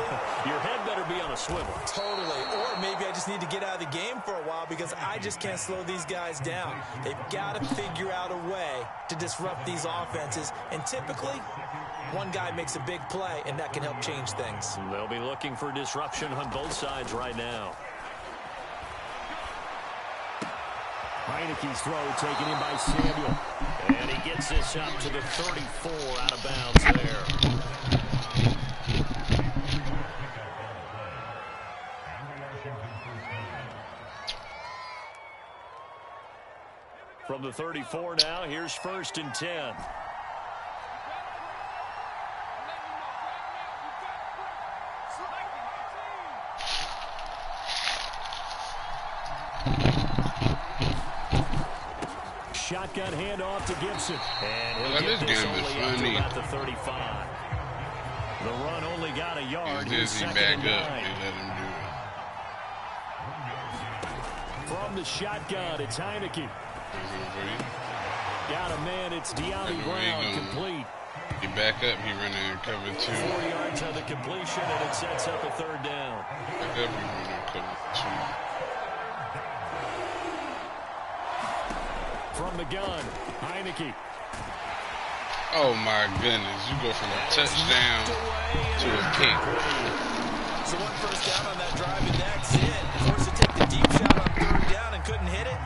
Your head better be on a swivel. Totally. Or maybe I just need to get out of the game for a while because I just can't slow these guys down. They've got to figure out a way to disrupt these offenses. And typically, one guy makes a big play, and that can help change things. They'll be looking for disruption on both sides right now. Heineke's throw taken in by Samuel. And he gets this up to the 34 out of bounds there. From the 34 now, here's 1st and 10. Shotgun handoff to Gibson. And he'll get this only up to about the 35. The run only got a yard. He's dizzy back up. They let him do it. From the shotgun, it's Heineke. Got a man, it's De'Ami Brown, complete. He back up, he running in cover 2. 4 yards on the completion, and it sets up a 3rd down. Back up, he running in cover 2. From the gun, Heineke. Oh my goodness, you go from a touchdown to a pick. So 1 first down on that drive, and that's it. Forced to take the deep shot on 3rd down and couldn't hit it.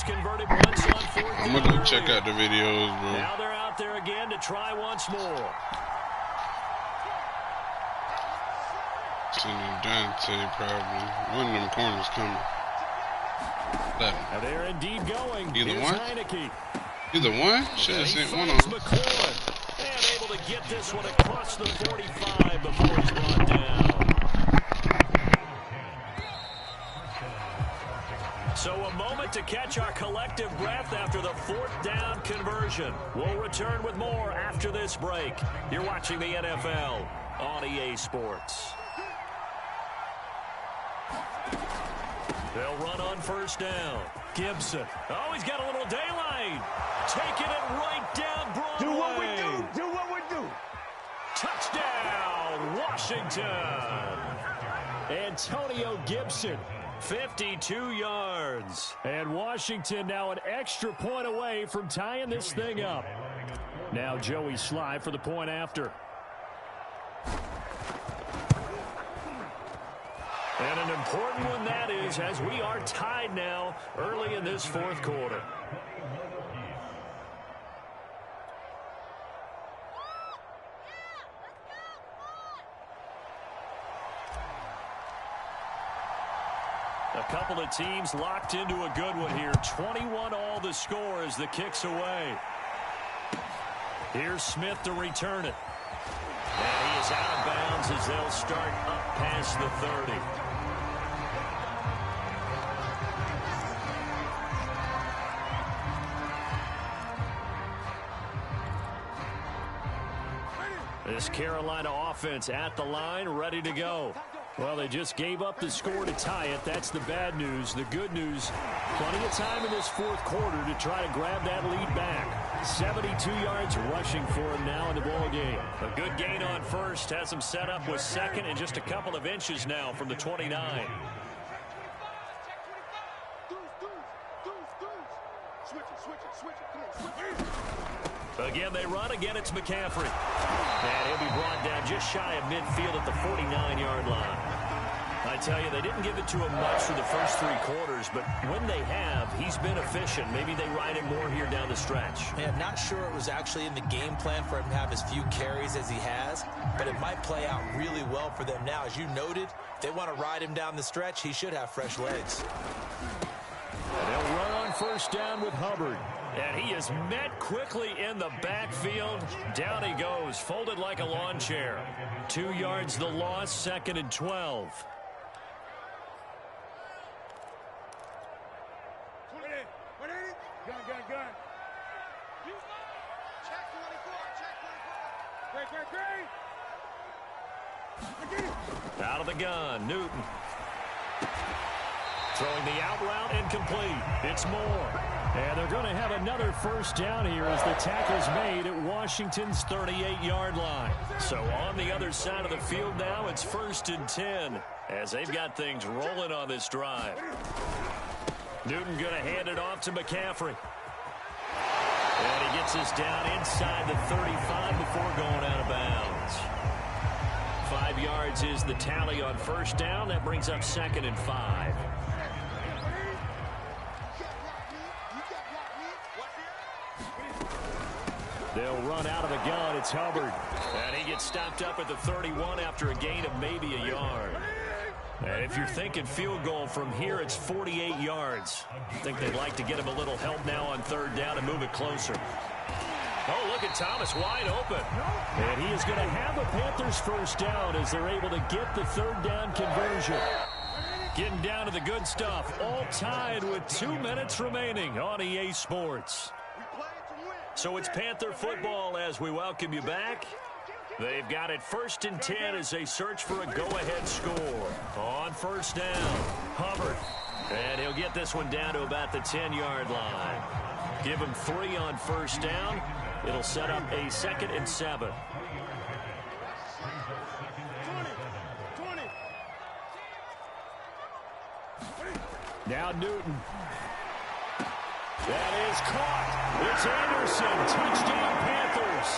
Converted once on 4th down. I'm gonna go check out the videos, bro. Now they're out there again to try once more. Sending Dante probably. One of them corners coming. Now they're indeed going. Either Here's one? Heineke. Either one? Should have sent one on. McLaurin. And able to get this one across the 45 before he's brought down. So a moment to catch our collective breath after the 4th down conversion. We'll return with more after this break. You're watching the NFL on EA Sports. They'll run on 1st down. Gibson. Oh, he's got a little daylight. Taking it right down Broadway. Do what we do. Do what we do. Touchdown, Washington. Antonio Gibson. 52 yards. And Washington now an extra point away from tying this thing up. Now Joey Sly for the point after. And an important one that is, as we are tied now early in this 4th quarter. A couple of teams locked into a good one here. 21-all the score as the kick's away. Here's Smith to return it. And he is out of bounds as they'll start up past the 30. This Carolina offense at the line, ready to go. Well, they just gave up the score to tie it. That's the bad news. The good news, plenty of time in this 4th quarter to try to grab that lead back. 72 yards rushing for him now in the ball game. A good gain on 1st, has him set up with 2nd and just a couple of inches now from the 29. Again, they run. Again, it's McCaffrey. And he'll be brought down just shy of midfield at the 49-yard line. I tell you, they didn't give it to him much for the first 3 quarters, but when they have, he's been efficient. Maybe they ride him more here down the stretch. Yeah, I'm not sure it was actually in the game plan for him to have as few carries as he has, but it might play out really well for them now. As you noted, if they want to ride him down the stretch, he should have fresh legs. And they'll run on 1st down with Hubbard. And he is met quickly in the backfield. Down he goes, folded like a lawn chair. 2 yards the loss, 2nd and 12. Gun. Check 24. Check 24. Great. Out of the gun, Newton. Throwing the out route incomplete. It's Moore. And they're going to have another first down here as the tackle's made at Washington's 38-yard line. So on the other side of the field now, it's 1st and 10 as they've got things rolling on this drive. Newton going to hand it off to McCaffrey. And he gets us down inside the 35 before going out of bounds. 5 yards is the tally on first down. That brings up 2nd and 5. They'll run out of the gun. It's Hubbard. And he gets stopped up at the 31 after a gain of maybe a yard. And if you're thinking field goal from here, it's 48 yards. I think they'd like to get him a little help now on 3rd down and move it closer. Oh, look at Thomas wide open. And he is going to have a Panthers first down as they're able to get the 3rd down conversion. Getting down to the good stuff. All tied with 2 minutes remaining on EA Sports. So it's Panther football as we welcome you back. They've got it 1st and 10 as they search for a go-ahead score. On first down, Hubbard. And he'll get this one down to about the 10-yard line. Give him 3 on first down. It'll set up a 2nd and 7. Now Newton. That is caught. It's Anderson. Touchdown Panthers.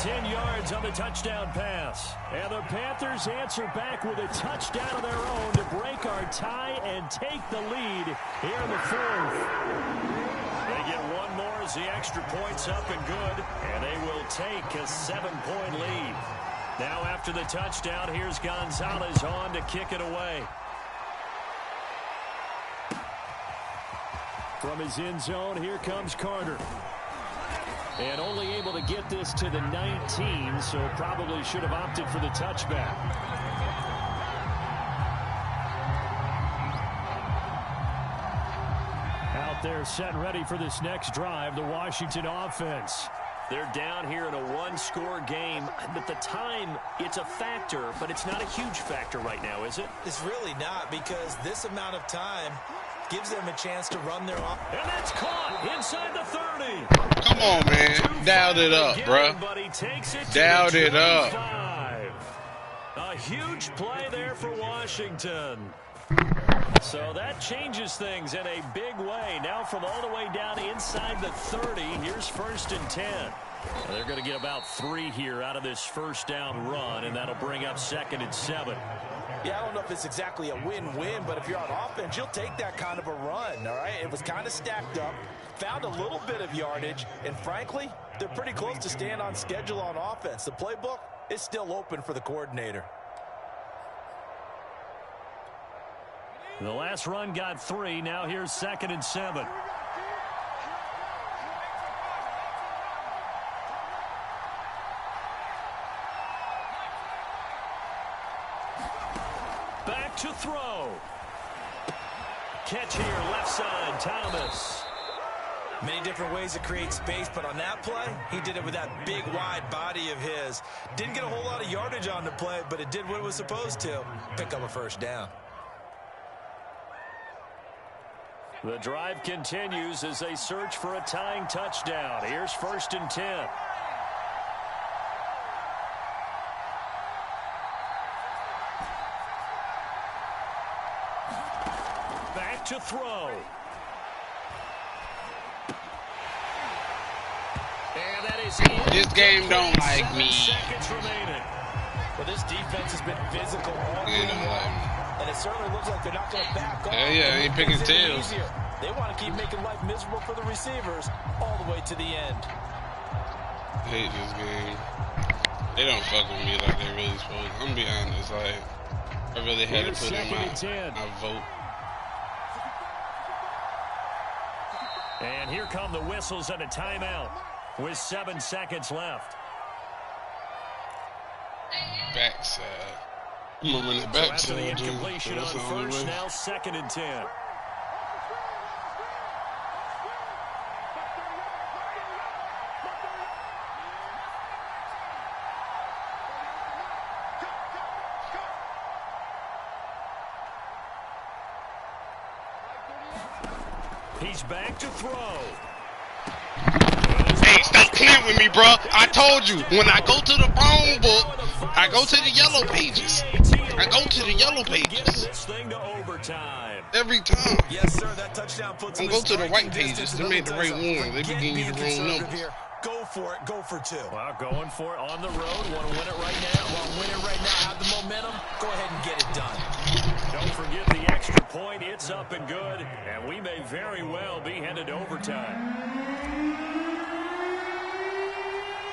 10 yards on the touchdown pass. And the Panthers answer back with a touchdown of their own to break our tie and take the lead here in the 4th. They get one more as the extra point's up and good. And they will take a 7-point lead. Now after the touchdown, here's Gonzalez on to kick it away. From his end zone, here comes Carter. And only able to get this to the 19, so probably should have opted for the touchback. Out there set and ready for this next drive, the Washington offense. They're down here in a 1-score game, but the time, it's a factor, but it's not a huge factor right now, is it? It's really not, because this amount of time gives them a chance to run their off. And that's caught inside the 30. Come on, man. Dialed it up, bro. Dialed it up. A huge play there for Washington. So that changes things in a big way. Now from all the way down inside the 30, here's 1st and 10. Well, they're going to get about 3 here out of this first down run, and that'll bring up 2nd and 7. Yeah, I don't know if it's exactly a win-win, but if you're on offense, you'll take that kind of a run, all right? It was kind of stacked up, found a little bit of yardage, and frankly, they're pretty close to staying on schedule on offense. The playbook is still open for the coordinator. The last run got 3. Now here's 2nd and 7. Back to throw. Catch here, left side, Thomas. Many different ways to create space, but on that play, he did it with that big, wide body of his. Didn't get a whole lot of yardage on the play, but it did what it was supposed to. Pick up a first down. The drive continues as they search for a tying touchdown. Here's 1st and 10. Back to throw. And that is it. This game don't like me. Seconds remaining. Well, this defense has been physical all game long. And it certainly looks like they're not going to back off. Yeah, ain't picking tails. They want to keep making life miserable for the receivers all the way to the end. I hate this game. They don't fuck with me like they really supposed to. I'm going to be honest. Like, I really had to put in my vote. And here come the whistles and a timeout with 7 seconds left. Backside. I'm going to run the backside. So after the incompletion on first, now 2nd and 10. He's back to throw. Hey, stop playing with me, bro. I told you, when I go to the phone book, I go to the yellow pages. I go to the yellow pages. Every time. Yes, sir. That touchdown puts I'm go to the white pages. They made the right one. They be giving you the wrong numbers. Go for it. Go for 2. Well, going for it on the road. Want to win it right now? Want to win it right now. Have the momentum. Go ahead and get it done. Don't forget the extra point. It's up and good. And we may very well be headed to overtime.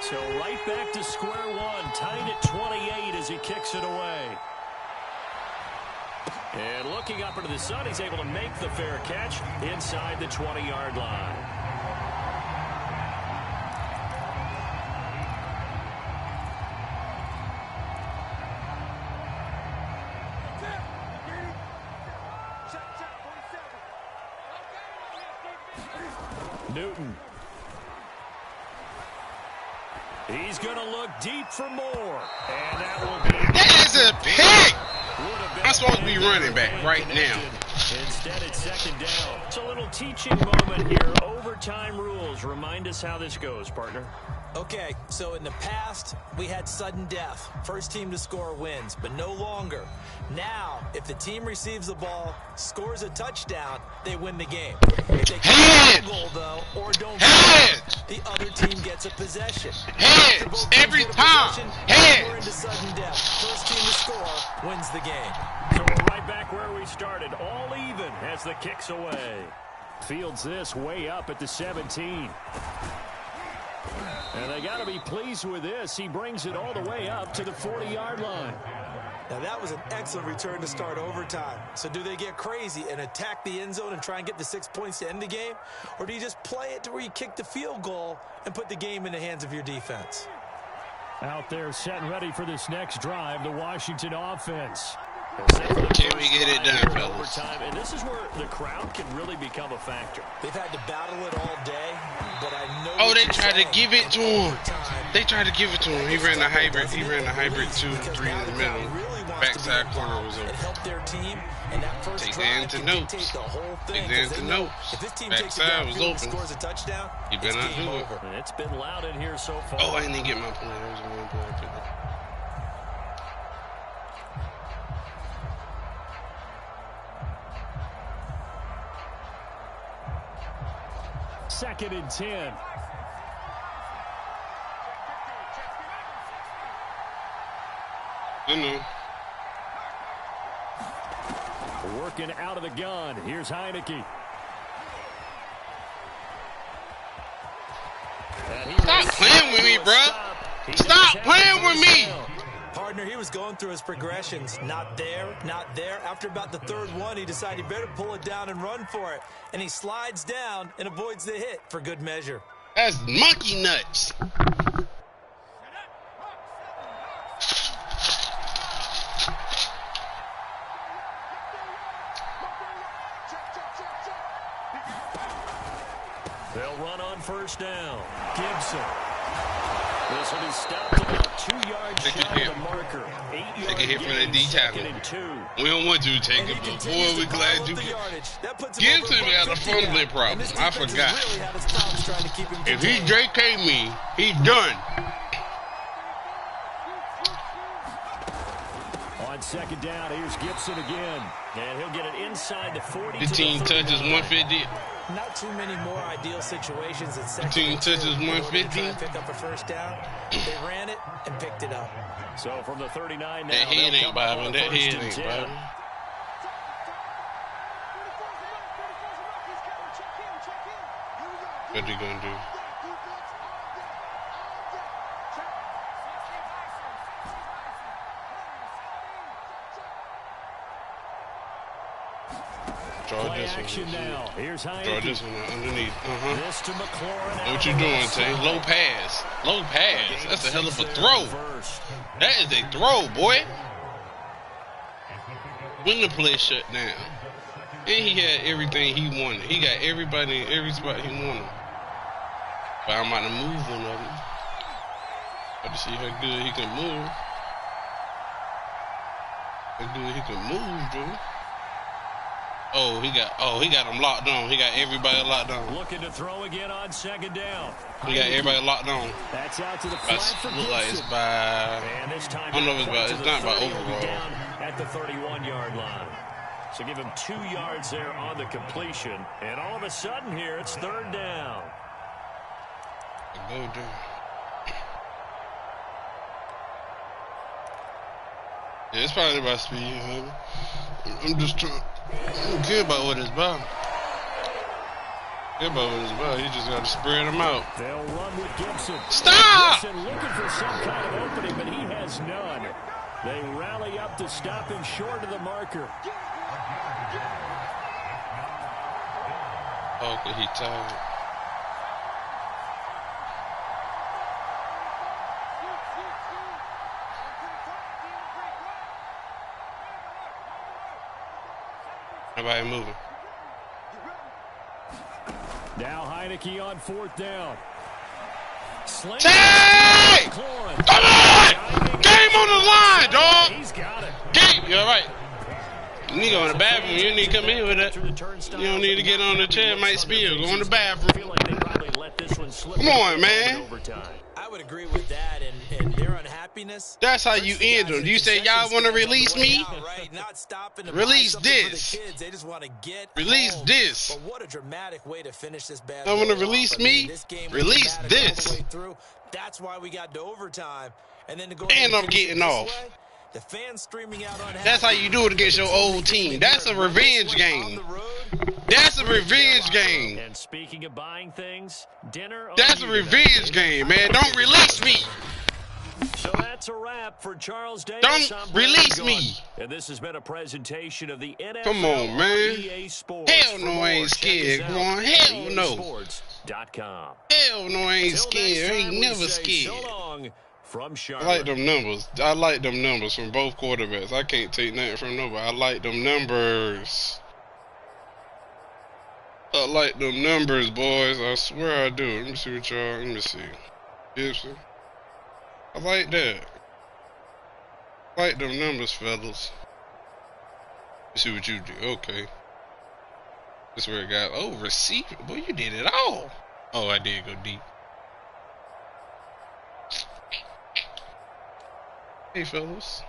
So right back to square one. Tied at 28 as he kicks it away. And looking up into the sun, he's able to make the fair catch inside the 20-yard line. Newton. He's going to look deep for more. And that will be... That is a pick! I'm supposed to be running back right now. Instead, it's second down. It's a little teaching moment here. Overtime rules. Remind us how this goes, partner. Okay, so in the past, we had sudden death. First team to score wins, but no longer. Now, if the team receives the ball, scores a touchdown, they win the game. If they get a goal, though, or don't the other team gets a possession. Heads every time. Heads. We're into sudden death. First team to score wins the game. So we're right back where we started, all even as the kick's away. Fields this way up at the 17. And they got to be pleased with this. He brings it all the way up to the 40-yard line. Now, that was an excellent return to start overtime. So do they get crazy and attack the end zone and try and get the 6 points to end the game? Or do you just play it to where you kick the field goal and put the game in the hands of your defense? Out there set and ready for this next drive, the Washington offense. Can we get it done, fellas? And this is where the crowd can really become a factor. They've had to battle it all day, but I know. Oh, they tried to give it to him. They tried to give it to him. He ran the hybrid. He ran the hybrid 2 and 3 in the middle. Backside corner was open. Take the end to notes. Take the end to notes. Backside was open. You better not do it. It's been loud in here so far. Oh, I didn't get my point. That was the one point I took. Second and 10. I know. Working out of the gun. Here's Heineke. Stop playing with me, bro. Stop playing with me. Partner, he was going through his progressions. Not there, not there. After about the third one, he decided he better pull it down and run for it. And he slides down and avoids the hit for good measure. That's monkey nuts. They'll run on first down. Gibson. This will be stopped about 2 yards shy of the marker. 8 yards. Take a hit from the D tackle. We don't want to take it, but boy, we're glad you Gibson got a fumbling problem. I forgot. If he JK me, he's done. On second down, here's Gibson again. And he'll get it inside the 40. 15 touches, 150. Not too many more ideal situations at second. 15 touches, 150. Pick up a first down. They ran it and picked it up. So from the 39 now, that head ain't bobbing. That head ain't bobbing. What are you gonna do? Draw this one. Now. Here's Draw this one underneath. This to McLaurin. What you doing, Tay? Low pass. Low pass. That's a hell of a throw. That is a throw, boy. When the play shut down. And he had everything he wanted. He got everybody in every spot he wanted. But I'm about to move one of them. About to see how good he can move. How good he can move, dude. Oh, he got him locked on. He got everybody locked on. Looking to throw again on second down. He got everybody locked on. That's out to the flat for Look like it's Gibson. by. And this time I don't know if it's not by overall. Down at the 31-yard line. So give him 2 yards there on the completion. And all of a sudden here, it's third down. Go down. Yeah, it's probably by speed, man. I'm just trying. I don't care about what it's about. Care about what it's about. You just got to spread them out. They'll run with Gibson. Stop! Gibson looking for some kind of opening, but he has none. They rally up to stop him short of the marker. Oh, okay, he tired. Nobody moving. Now Heineke on fourth down. Tay! Come on! Game on the line, dog! He's got it. Game! You alright? You need to go in the bathroom. You need to come in with that. You don't need to get on the chair. It might spill. Go in the bathroom. Come on, man. I would agree with that, and their unhappiness. That's how you end them. You say y'all want to release me? Release this. They just want to get release home. this. But what a dramatic way to finish this bad. I want to release me. Release this. That's why we got to overtime, and then to go. And I'm getting off. The fans streaming out on. That's how you do it against your old team. That's a revenge game. That's a revenge game. And speaking of buying things, dinner. That's a revenge game, man. Don't release me. So that's a wrap for Charles Davis. Don't release me. And this has been a presentation of the NFL. Come on, man. EA Sports. Hell no, I ain't scared, Quan. Hell no. Hell no, I ain't scared. I ain't never scared. So long from Charlotte. I like them numbers. I like them numbers from both quarterbacks. I can't take nothing from nobody. I like them numbers. I like them numbers, boys. I swear I do. Let me see what y'all. Let me see. Gibson. I like that. I like them numbers, fellas. Let me see what you do. Okay. That's where it got. Oh, receiver. Boy, you did it all. Oh, I did go deep. Hey, fellas.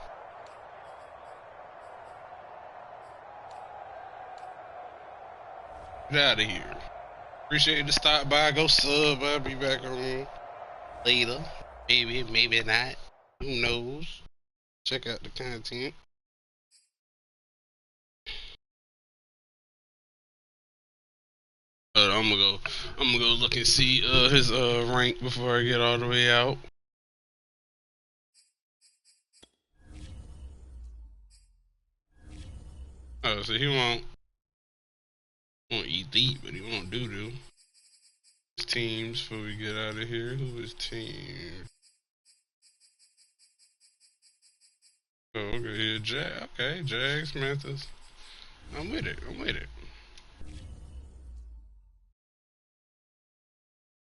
Get out of here. Appreciate the stop by. Go sub. I'll be back on later. Maybe, maybe not. Who knows? Check out the content. I'm gonna go look and see his rank before I get all the way out. Oh, so he won't eat deep, but he won't do. His teams before we get out of here. Who is team? Oh, okay, here, okay, Jags, Memphis. I'm with it.